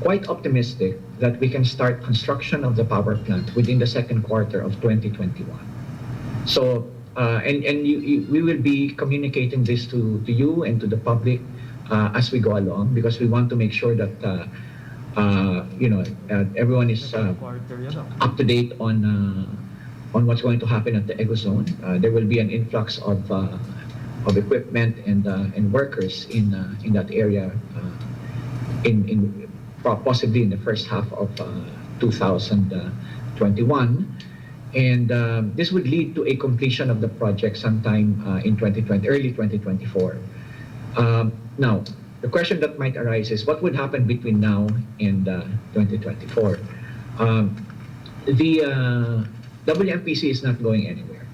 quite optimistic that we can start construction of the power plant within the second quarter of 2021. So, we will be communicating this to you and to the public as we go along, because we want to make sure that everyone is up to date on what's going to happen at the Egozone. There will be an influx of equipment and workers in that area possibly in the first half of 2021. And this would lead to a completion of the project sometime in early 2024. Now, the question that might arise is what would happen between now and 2024? The WMPC is not going anywhere,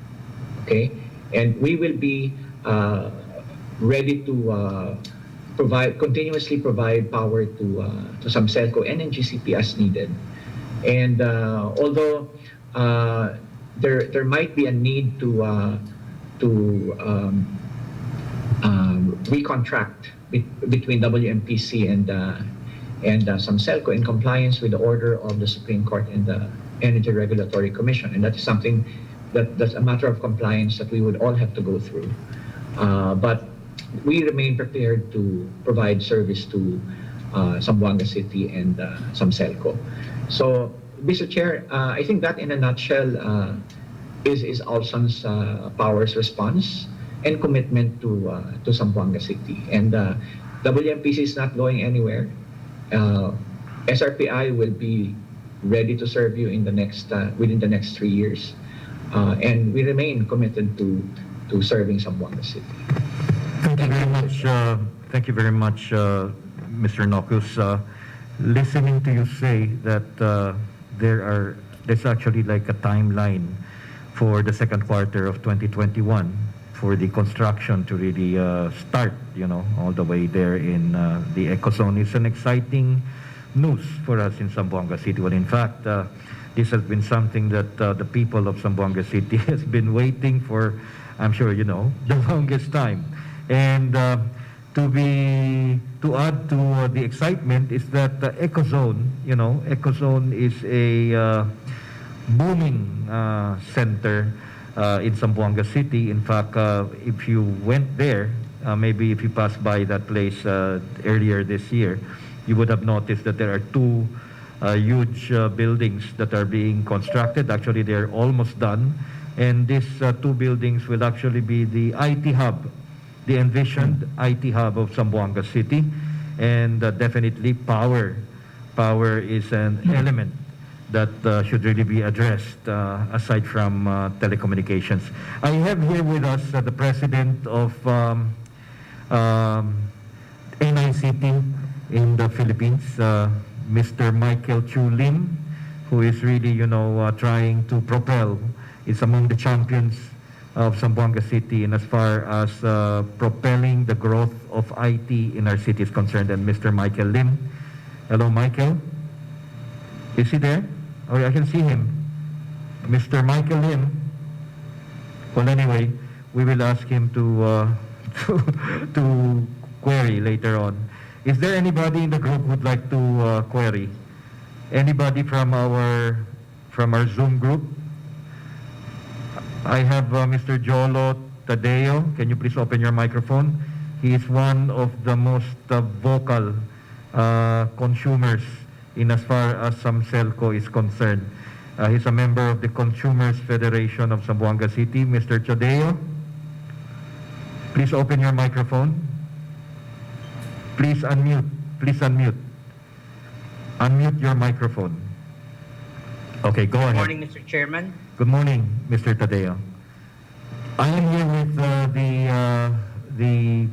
okay? And we will be ready to continuously provide power to ZAMCELCO and NGCP as needed. And although there might be a need to recontract between WMPC and ZAMCELCO in compliance with the order of the Supreme Court and the Energy Regulatory Commission, and that is something that's a matter of compliance that we would all have to go through. But we remain prepared to provide service to Zamboanga City and ZAMCELCO. So, Mr. Chair, I think that in a nutshell is Alson's Power's response and commitment to Zamboanga City. And WMPC is not going anywhere. SRPI will be ready to serve you in the next within the next 3 years, and we remain committed to serving Zamboanga City. Thank you very much. Thank you very much, Mr. Nocus. Listening to you say that there's actually like a timeline for the second quarter of 2021 for the construction to really start, all the way there in the Ecozone. It's an exciting news for us in Zamboanga City. Well, in fact, this has been something that the people of Zamboanga City has been waiting for, I'm sure you know, the longest time. And to add to the excitement is that Ecozone, Ecozone is a booming center in Zamboanga City. In fact, if you went there, maybe if you passed by that place earlier this year, you would have noticed that there are two huge buildings that are being constructed. Actually, they're almost done. And these two buildings will actually be the IT hub, the envisioned IT hub of Zamboanga City. And definitely power is an element that should really be addressed aside from telecommunications. I have here with us the president of NICT in the Philippines, Mr. Michael Chu Lim, who is really, trying to propel, is among the champions of Zamboanga City in as far as propelling the growth of IT in our city is concerned. And Mr. Michael Lim. Hello, Michael. Is he there? Oh, I can see him. Mr. Michael Lim. Well, anyway, we will ask him to query later on. Is there anybody in the group who would like to query? Anybody from our Zoom group? I have Mr. Jolo Tadeo. Can you please open your microphone? He is one of the most vocal consumers in as far as ZAMCELCO is concerned. He's a member of the Consumers Federation of Zamboanga City. Mr. Tadeo, please open your microphone. Please unmute. Please unmute. Unmute your microphone. Okay, go ahead. Good morning, Mr. Chairman. Good morning, Mr. Tadeo. I am here with the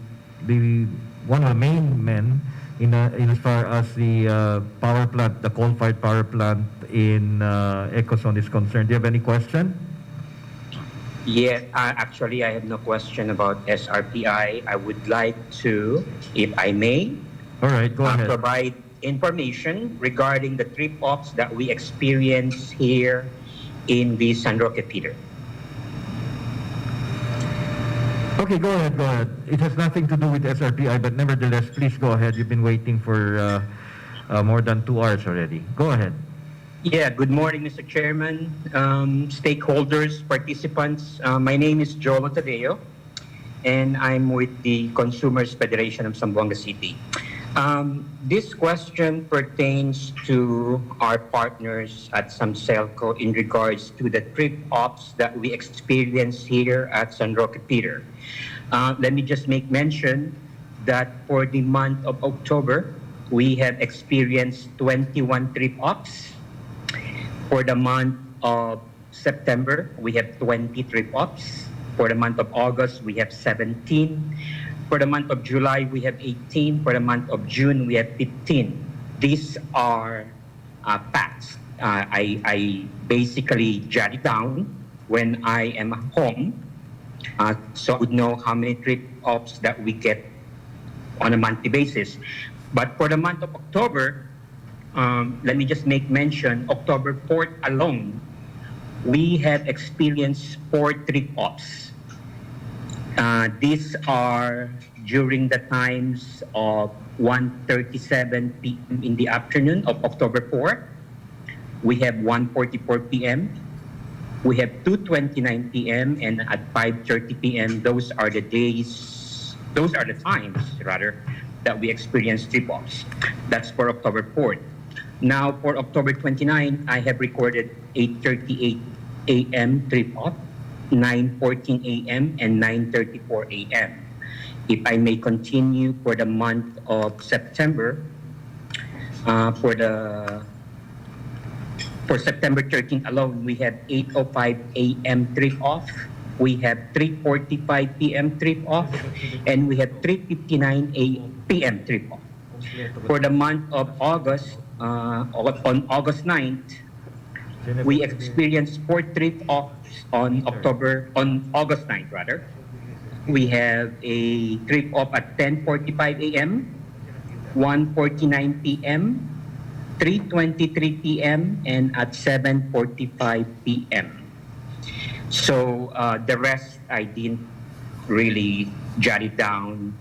one of the main men in as far as the power plant, the coal-fired power plant in Ecozone is concerned. Do you have any question? Yeah, actually, I have no question about SRPI. I would like to, if I may, All right, go ahead. provide information regarding the trip-offs that we experience here in the San Roque Feeder. Okay, go ahead, go ahead. It has nothing to do with SRPI, but nevertheless, please go ahead. You've been waiting for more than 2 hours already. Go ahead. Yeah, good morning, Mr. Chairman, stakeholders, participants. My name is Jolo Tadeo, and I'm with the Consumers Federation of Zamboanga City. This question pertains to our partners at ZAMCELCO in regards to the trip-offs that we experience here at San Roque Feeder. Let me just make mention that for the month of October, we have experienced 21 trip-offs. For the month of September, we have 20 trip-offs. For the month of August, we have 17. For the month of July, we have 18. For the month of June, we have 15. These are facts. I basically jot it down when I am home, so I would know how many trip-offs that we get on a monthly basis. But for the month of October, let me just make mention, October 4th alone, we have experienced 4 trip-offs. These are during the times of 1:37 p.m. in the afternoon of October 4th. We have 1:44 p.m. We have 2:29 p.m. and at 5:30 p.m. Those are the times that we experience trip-offs. That's for October 4th. Now, for October 29, I have recorded 8:38 a.m. trip-off, 9:14 a.m. and 9:34 a.m. if I may continue for the month of September, for September 13th alone, we have 8:05 a.m. trip off. We have 3:45 p.m. trip off, and we have 3:59 p.m. trip off. For the month of August, on August 9th, we experienced 4 trip offs on August 9th rather. We have a trip off at 10:45 a.m., 1:49 p.m., 3:23 p.m., and at 7:45 p.m. So the rest I didn't really jot it down,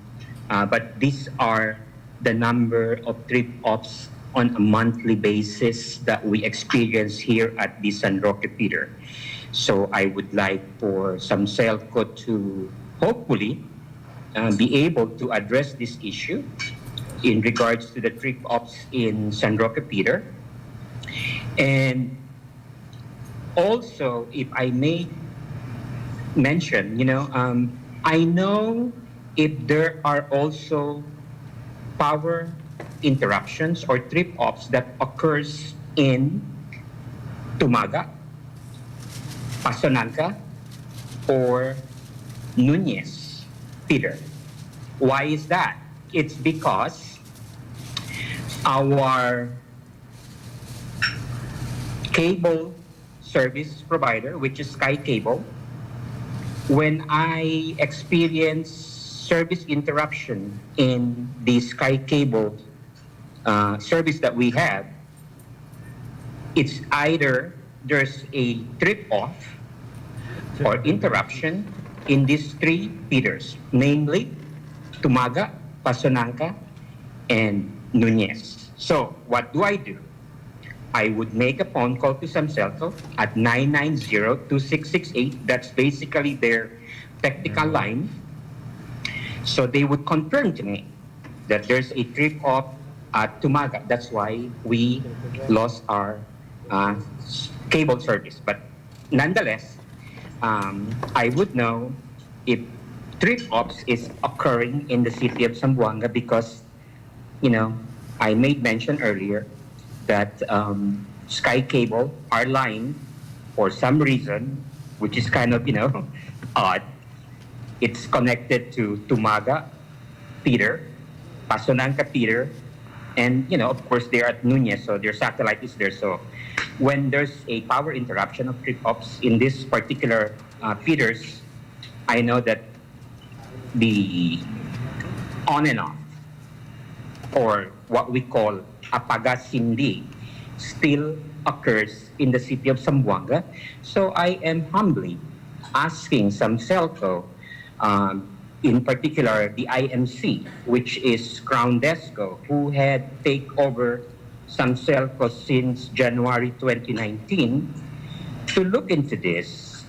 but these are the number of trip offs on a monthly basis that we experience here at the San Roque Pier. So I would like for ZAMCELCO to hopefully be able to address this issue in regards to the trip offs in San Roque Pier. And also, if I may mention, I know if there are also power interruptions or trip offs that occurs in Tumaga, Pasonanca, or Nunez Peter. Why is that? It's because our cable service provider, which is Sky Cable, when I experience service interruption in the Sky Cable service that we have, it's either there's a trip off or interruption in these 3 feeders, namely Tumaga, Pasonanca, and Nunez. So what do? I would make a phone call to ZAMCELCO at 990-2668. That's basically their technical line. So they would confirm to me that there's a trip off at Tumaga. That's why we lost our cable service. But nonetheless, I would know if trip offs is occurring in the city of Zamboanga because, I made mention earlier that Sky Cable, our line, for some reason, which is kind of, odd, it's connected to Tumaga Peter, Pasonanca Peter, and, of course, they're at Nunez, so their satellite is there. So when there's a power interruption of trip offs in this particular feeders, I know that the on and off, or what we call apagasindi, still occurs in the city of Zamboanga. So I am humbly asking ZAMCELCO, in particular the IMC, which is Crown Desco, who had taken over ZAMCELCO since January 2019, to look into this.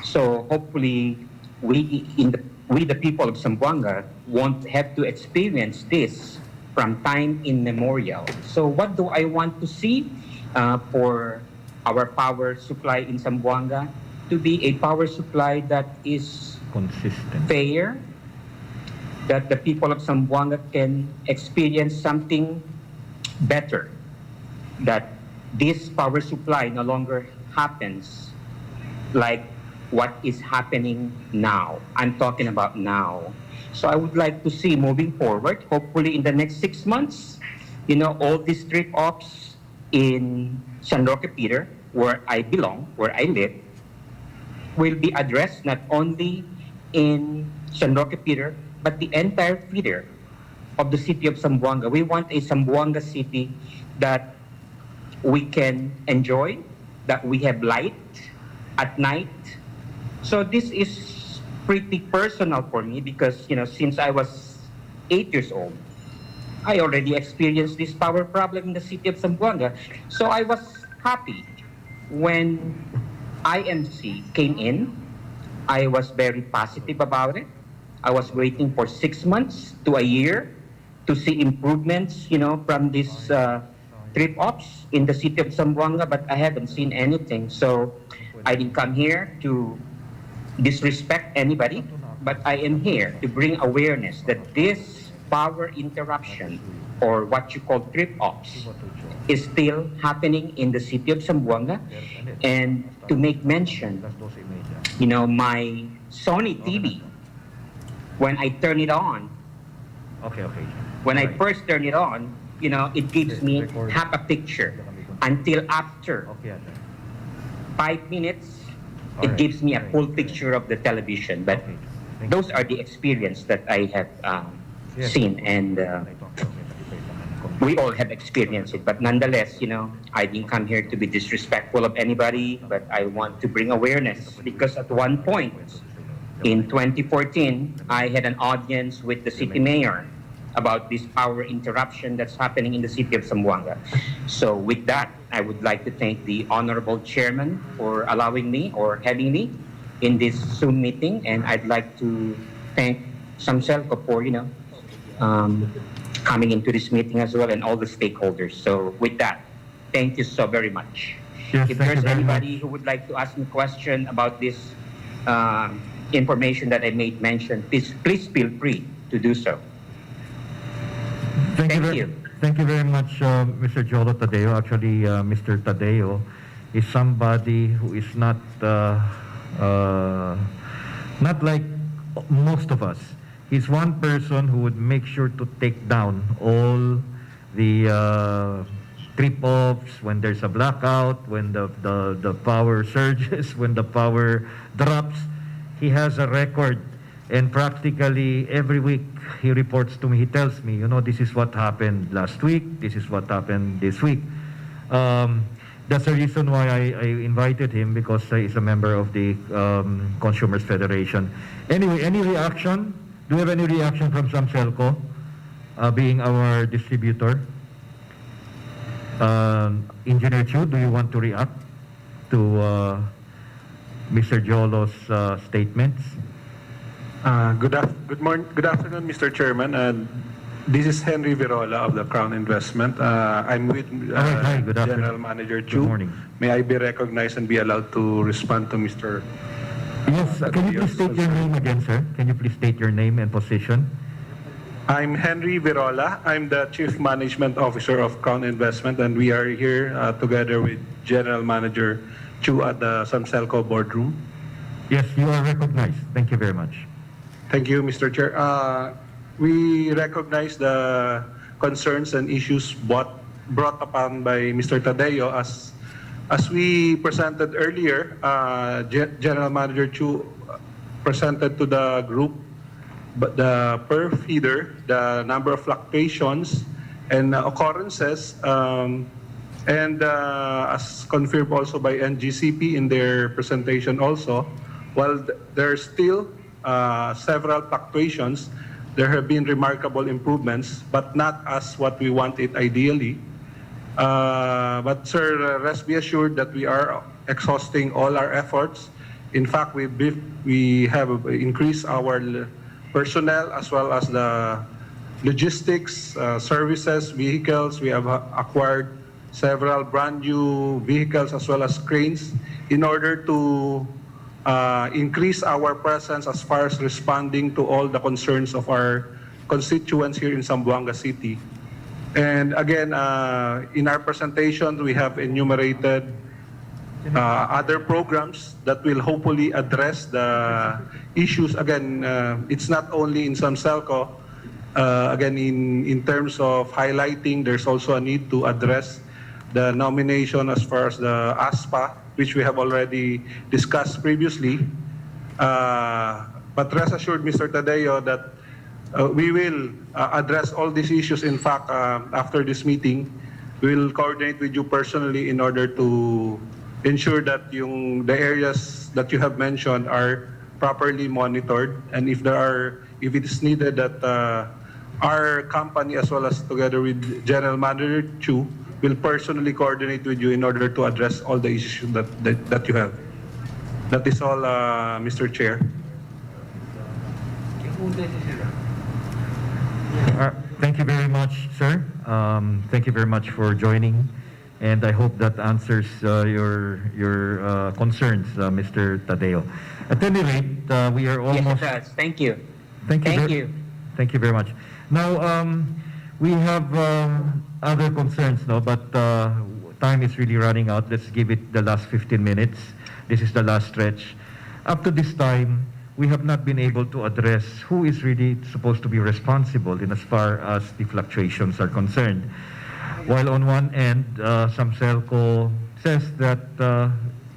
So hopefully we the people of Zamboanga won't have to experience this from time immemorial. So what do I want to see for our power supply in Zamboanga? To be a power supply that is consistent, fair, that the people of Zamboanga can experience something better, that this power supply no longer happens like what is happening now. I'm talking about now. So I would like to see moving forward, hopefully in the next 6 months, all these trip offs in San Roque Peter, where I belong, where I live, will be addressed not only in San Roque Peter, but the entire feeder of the city of Zamboanga. We want a Zamboanga city that we can enjoy, that we have light at night. So this is pretty personal for me because, since I was 8 years old, I already experienced this power problem in the city of Zamboanga. So I was happy when IMC came in. I was very positive about it. I was waiting for 6 months to a year to see improvements, from these trip offs in the city of Zamboanga, but I haven't seen anything. So I didn't come here to disrespect anybody, but I am here to bring awareness that this power interruption, or what you call trip-offs, is still happening in the city of Zamboanga. And to make mention, my Sony TV, when I turn it on, when I first turn it on, it gives me half a picture until after 5 minutes, it gives me a full picture of the television. But those are the experience that I have seen, and we all have experienced it. But nonetheless, I didn't come here to be disrespectful of anybody, but I want to bring awareness, because at one point in 2014, I had an audience with the city mayor about this power interruption that's happening in the city of Zamboanga. So with that, I would like to thank the honorable chairman for allowing me or having me in this Zoom meeting, and I'd like to thank ZAMCELCO for coming into this meeting as well, and all the stakeholders. So with that, thank you so very much. Yes, If thank you there's very anybody much. who would like to ask me a question about this information that I made mention, please feel free to do so. Thank you. Thank you very much, Mr. Jolo Tadeo. Actually, Mr. Tadeo is somebody who is not like most of us. He's one person who would make sure to take down all the trip-offs when there's a blackout, when the power surges, when the power drops. He has a record, and practically every week he reports to me. He tells me, this is what happened last week, this is what happened this week. That's the reason why I invited him, because he's a member of the Consumers Federation. Anyway, any reaction? Do you have any reaction from ZAMCELCO, being our distributor? Engineer Chu, do you want to react to Mr. Jolo's statements? Good afternoon, Mr. Chairman. This is Henry Virola of the Crown Investment. I'm with Hi, good afternoon. General Manager Chu. Good morning. May I be recognized and be allowed to respond to Mr. Yes, can you please state your name again, sir? Can you please state your name and position? I'm Henry Virola. I'm the Chief Management Officer of Crown Investment, and we are here together with General Manager Chu at the ZAMCELCO boardroom. Yes, you are recognized. Thank you very much. Thank you, Mr. Chair. We recognize the concerns and issues brought upon by Mr. Tadeo. As we presented earlier, General Manager Chu presented to the group the per feeder, the number of fluctuations and occurrences, and as confirmed also by NGCP in their presentation also, while there are still several fluctuations, there have been remarkable improvements, but not as what we want it ideally. But sir, rest be assured that we are exhausting all our efforts. In fact, we have increased our personnel as well as the logistics, services, vehicles. We have acquired several brand new vehicles as well as cranes in order to increase our presence as far as responding to all the concerns of our constituents here in Zamboanga City. And again, in our presentation, we have enumerated other programs that will hopefully address the issues. Again, it's not only in ZAMCELCO. Again, in terms of highlighting, there's also a need to address the nomination as far as the ASPA, which we have already discussed previously. But rest assured, Mr. Tadeo, that we will address all these issues. In fact, after this meeting, we will coordinate with you personally in order to ensure that the areas that you have mentioned are properly monitored, and if it is needed that our company as well as together with General Manager Chu will personally coordinate with you in order to address all the issues that you have. That is all, Mr. Chair. Thank you very much, sir. Thank you very much for joining, and I hope that answers your concerns, Mr. Tadeo. At any rate, we are almost... Yes, it does. Thank you. Thank you. Thank you. Thank you very much. Now, we have other concerns, no? But time is really running out. Let's give it the last 15 minutes. This is the last stretch. Up to this time, we have not been able to address who is really supposed to be responsible in as far as the fluctuations are concerned. While on one end, ZAMCELCO says that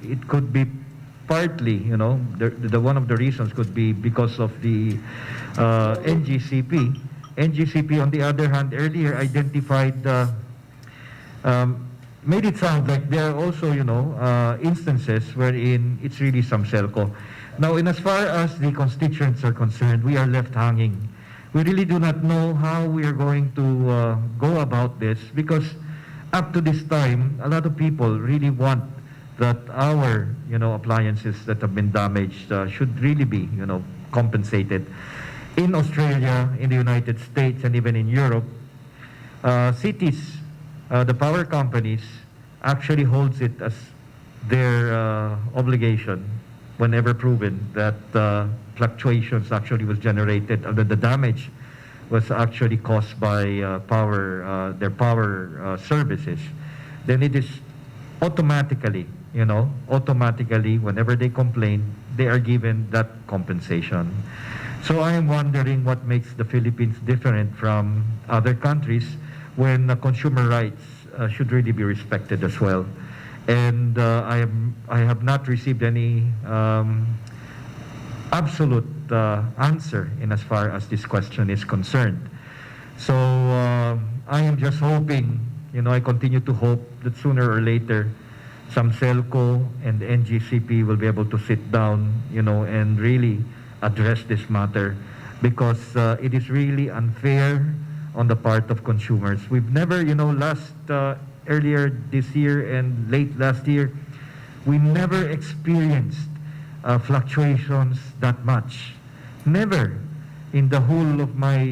it could be partly, the one of the reasons could be because of the NGCP. NGCP, on the other hand, earlier identified, made it sound like there are also, instances wherein it's really ZAMCELCO. Now, in as far as the constituents are concerned, we are left hanging. We really do not know how we are going to go about this, because up to this time, a lot of people really want that our, appliances that have been damaged should really be, compensated. In Australia, in the United States, and even in Europe, cities, the power companies actually holds it as their obligation, whenever proven that fluctuations actually was generated, or that the damage was actually caused by their power services, then it is automatically, whenever they complain, they are given that compensation. So I am wondering what makes the Philippines different from other countries when consumer rights should really be respected as well. And I have not received any absolute answer in as far as this question is concerned. So I am just hoping, I continue to hope that sooner or later, ZAMCELCO and NGCP will be able to sit down, and really address this matter, because it is really unfair on the part of consumers. We've never, earlier this year and late last year, we never experienced fluctuations that much. Never in the whole of my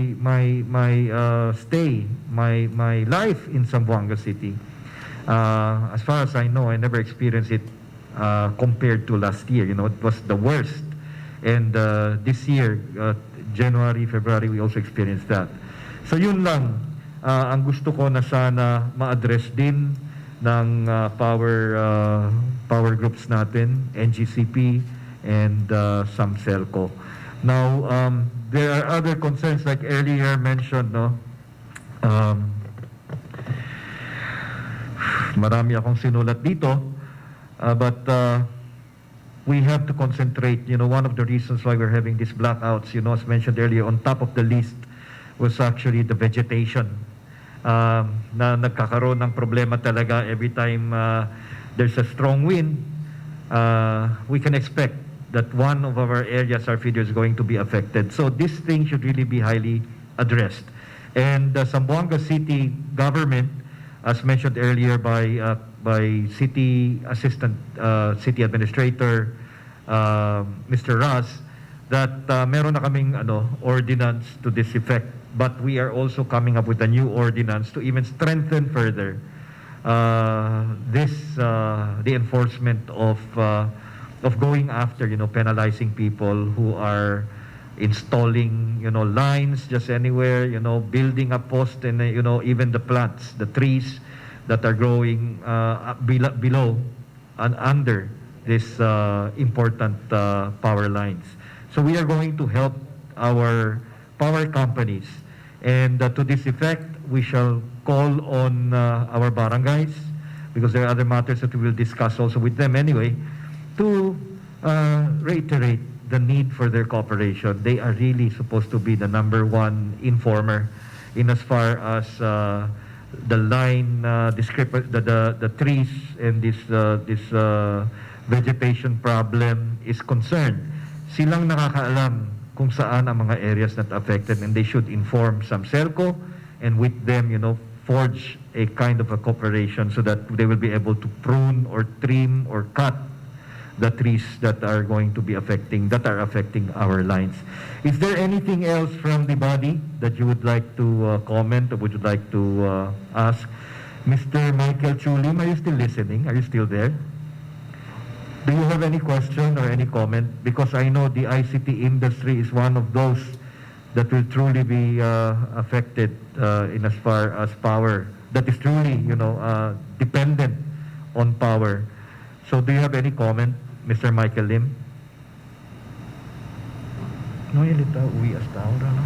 stay, my life in Zamboanga City. As far as I know, I never experienced it compared to last year. It was the worst. And this year, January, February, we also experienced that. So yun lang, ang gusto ko na sana ma-address din ng power groups natin, NGCP and ZAMCELCO. Now, there are other concerns like earlier mentioned, marami akong sinulat dito, but we have to concentrate. One of the reasons why we're having these blackouts, as mentioned earlier, on top of the list was actually the vegetation. Na nagkakaroon ng problema talaga every time there's a strong wind. We can expect that one of our areas, our feeder, is going to be affected. So this thing should really be highly addressed. And the Zamboanga City government, as mentioned earlier by City Assistant City Administrator Mr. Ras, that meron na kaming ordinance to this effect. But we are also coming up with a new ordinance to even strengthen further the enforcement of going after, penalizing people who are installing, lines just anywhere, building a post, and even the plants, the trees that are growing below and under this important power lines. So we are going to help our power companies, and to this effect, we shall call on our barangays, because there are other matters that we will discuss also with them anyway, to reiterate the need for their cooperation. They are really supposed to be the number one informer in as far as the line, the trees and this vegetation problem is concerned. Silang nakakaalam kung saan ang mga areas that affected, and they should inform ZAMCELCO, and with them, forge a kind of a cooperation so that they will be able to prune or trim or cut the trees that are going to be affecting our lines. Is there anything else from the body that you would like to comment or would you like to ask? Mr. Michael Chulim, are you still listening? Are you still there? Do you have any question or any comment? Because I know the ICT industry is one of those that will truly be affected in as far as power, that is truly, dependent on power. So do you have any comment, Mr. Michael Lim? No, uwi hasta ahora, no?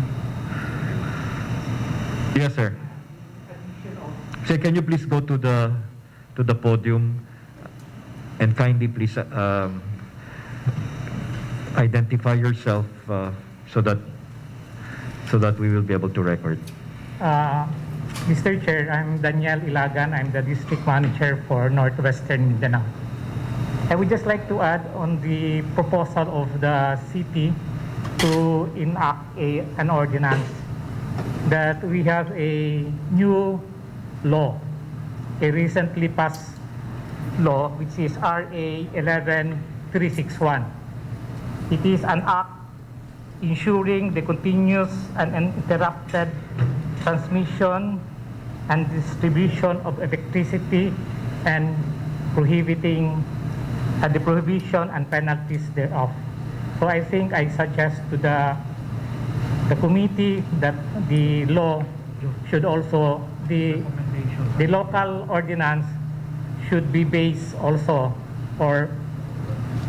Yes, sir. Sir, can you please go to the podium and kindly please identify yourself so that we will be able to record. Mr. Chair, I'm Daniel Ilagan. I'm the District Manager for Northwestern Mindanao. I would just like to add on the proposal of the city to enact an ordinance that we have a new law, a recently passed law, which is RA 11361. It is an act ensuring the continuous and uninterrupted transmission and distribution of electricity and prohibiting the prohibition and penalties thereof. So I think I suggest to the committee that the law should also, the local ordinance should be based also, or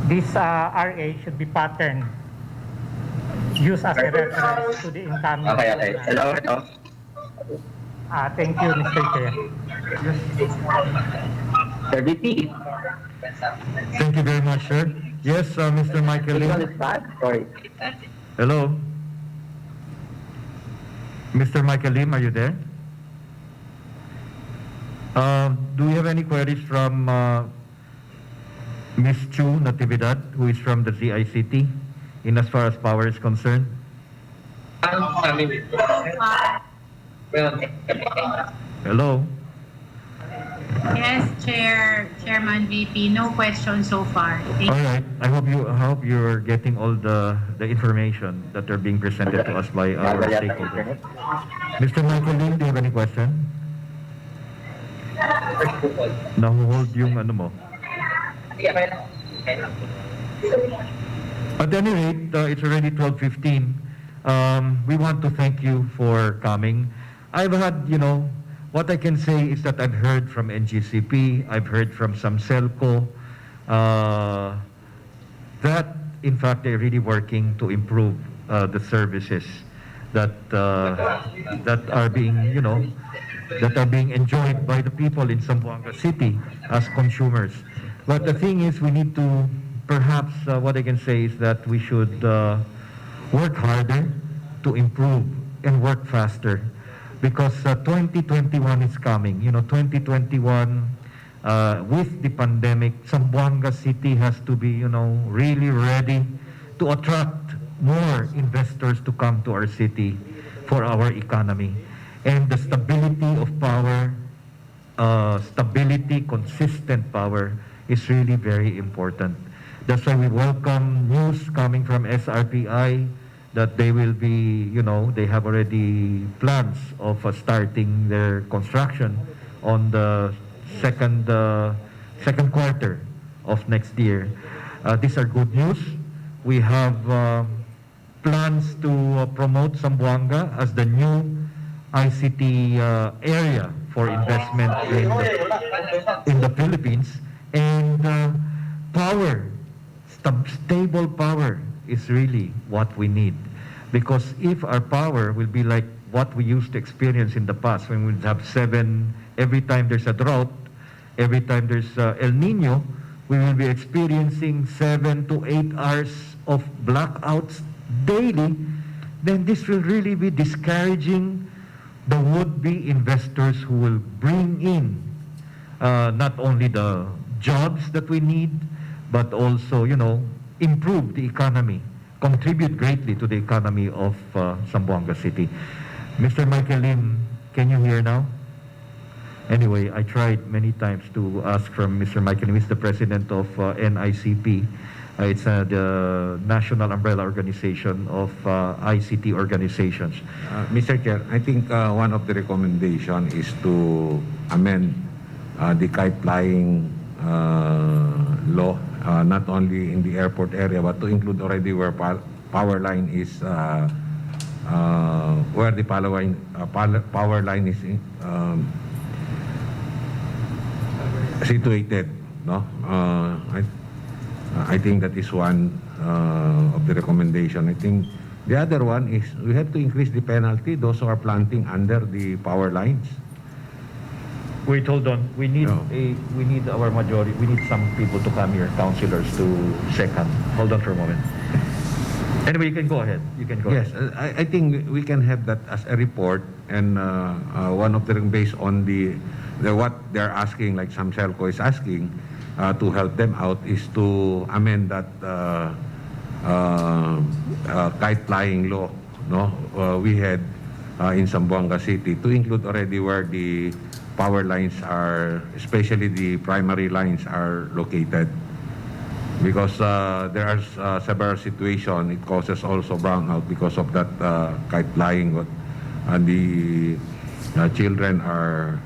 this RA should be patterned, used as a reference to the incoming. Okay. Hello. Thank you, Mr. Chair. Sir VP. Thank you very much, sir. Yes, Mr. Michael Lim. Sorry. Hello. Mr. Michael Lim, are you there? Do we have any queries from Ms. Chu Natividad, who is from the ZICT, in as far as power is concerned? Hello? Yes, Chairman VP. No questions so far. Thank All right. I hope you're getting all the information that are being presented to us by our stakeholders. Mr. Michael Lim, do you have any question? Nahuhold yung ano mo. At any rate, it's already 12:15. We want to thank you for coming. I've had, what I can say is that I've heard from NGCP, I've heard from ZAMCELCO, that in fact they're really working to improve the services that are being, that are being enjoyed by the people in Zamboanga City as consumers. But the thing is, we need to, perhaps what I can say is that we should work harder to improve and work faster. Because 2021 is coming. 2021, with the pandemic, Zamboanga City has to be, really ready to attract more investors to come to our city for our economy. And the stability of power, consistent power, is really very important. That's why we welcome news coming from SRPI that they will be, they have already plans of starting their construction on the second quarter of next year. These are good news. We have plans to promote Zamboanga as the new ICT area for investment in the Philippines. And stable power is really what we need. Because if our power will be like what we used to experience in the past, when we have every time there's a drought, every time there's El Nino, we will be experiencing 7 to 8 hours of blackouts daily, then this will really be discouraging the would-be investors who will bring in not only the jobs that we need, but also, improve the economy, contribute greatly to the economy of Zamboanga City. Mr. Michael Lim, can you hear now? Anyway, I tried many times to ask from Mr. Michael Lim. He's the president of NICP. It's the National Umbrella Organization of ICT organizations. Mr. Chair, I think one of the recommendation is to amend the kite flying law, not only in the airport area, but to include already where power line is, where the power line is situated. No, I think that is one of the recommendation. I think the other one is we have to increase the penalty those who are planting under the power lines. Wait, hold on. We need No. we need our majority. We need some people to come here, councilors, to second. Hold on for a moment. Anyway, you can go ahead. You can go Yes, ahead. I think we can have that as a report, and one of them based on the what they're asking, like ZAMCELCO is asking, to help them out is to amend that kite flying law. No, we had in Zamboanga City to include already where the power lines are, especially the primary lines are located. Because there are several situations, it causes also brownout because of that kite flying what the children are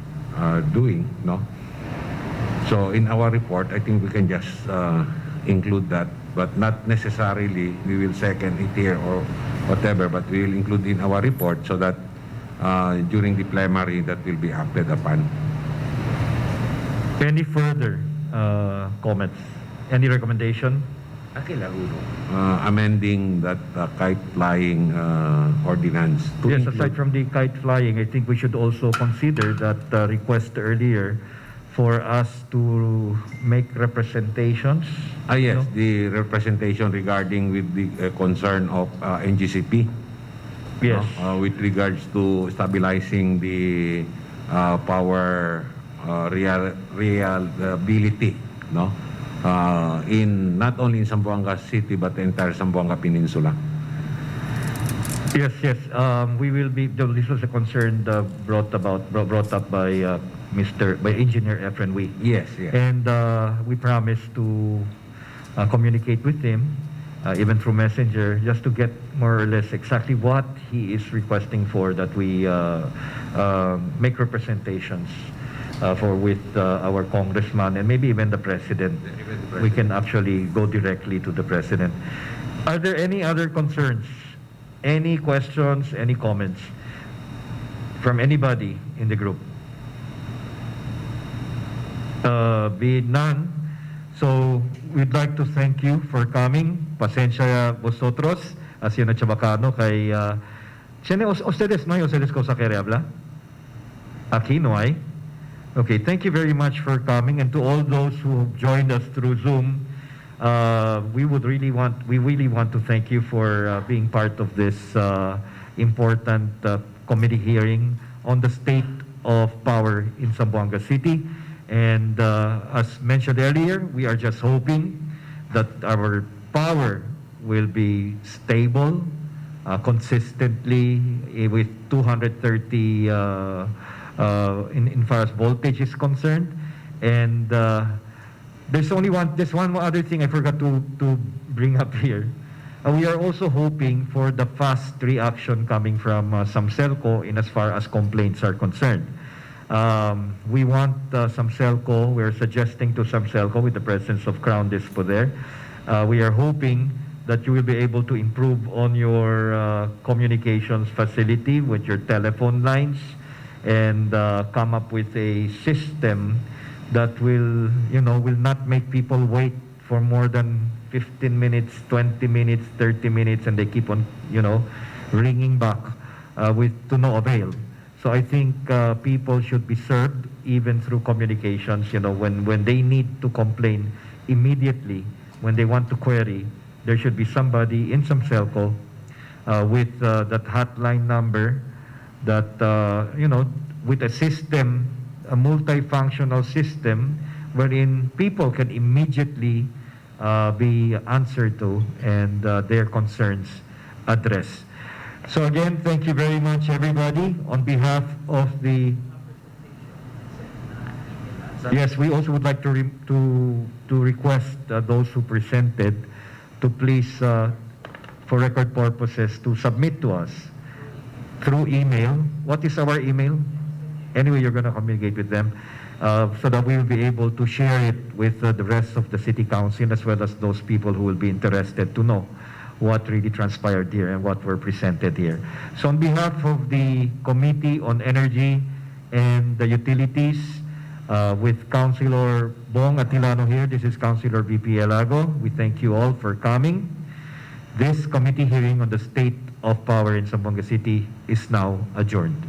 doing, no? So in our report, I think we can just include that, but not necessarily we will second it here or whatever, but we will include in our report so that during the plenary that will be acted upon. Any further comments? Any recommendation? Amending that kite flying ordinance. To Yes, include- aside from the kite flying, I think we should also consider that request earlier for us to make representations. yes, no? the representation regarding with the concern of NGCP. Yes. With regards to stabilizing the power reliability, no? In not only in Zamboanga City but the entire Zamboanga Peninsula. Yes, yes. We will be. This was a concern brought up by by Engineer Efren Wee. Yes, yes. And we promised to communicate with him, even through Messenger, just to get more or less exactly what he is requesting for, that we make representations with our congressman and maybe even the president. We can actually go directly to the president. Are there any other concerns? Any questions, any comments from anybody in the group? Be none. So we'd like to thank you for coming. Pasensya vosotros, así na chabacano kay ustedes no hay ustedes ko sa habla? Aquí no hay. Okay, thank you very much for coming, and to all those who have joined us through Zoom. We really want to thank you for being part of this important committee hearing on the state of power in Zamboanga City. And as mentioned earlier, we are just hoping that our power will be stable, consistently with 230 in far as voltage is concerned. And there's one other thing I forgot to bring up here. We are also hoping for the fast reaction coming from ZAMCELCO in as far as complaints are concerned. We want ZAMCELCO, we're suggesting to ZAMCELCO with the presence of Crown Dispo there, we are hoping that you will be able to improve on your communications facility with your telephone lines and come up with a system that will not make people wait for more than 15 minutes, 20 minutes, 30 minutes, and they keep on, ringing back to no avail. So I think people should be served even through communications, when they need to complain immediately, when they want to query, there should be somebody in ZAMCELCO with that hotline number that, with a system, a multifunctional system wherein people can immediately be answered to and their concerns addressed. So again, thank you very much, everybody. On behalf of the... Yes, we also would like to request those who presented to please, for record purposes, to submit to us through email. What is our email? Anyway, you're going to communicate with them. so that we will be able to share it with the rest of the City Council as well as those people who will be interested to know what really transpired here and what were presented here. So on behalf of the Committee on Energy and the Utilities, with Councilor Bong Atilano here, this is Councilor VP Elago. We thank you all for coming. This committee hearing on the state of power in Zamboanga City is now adjourned.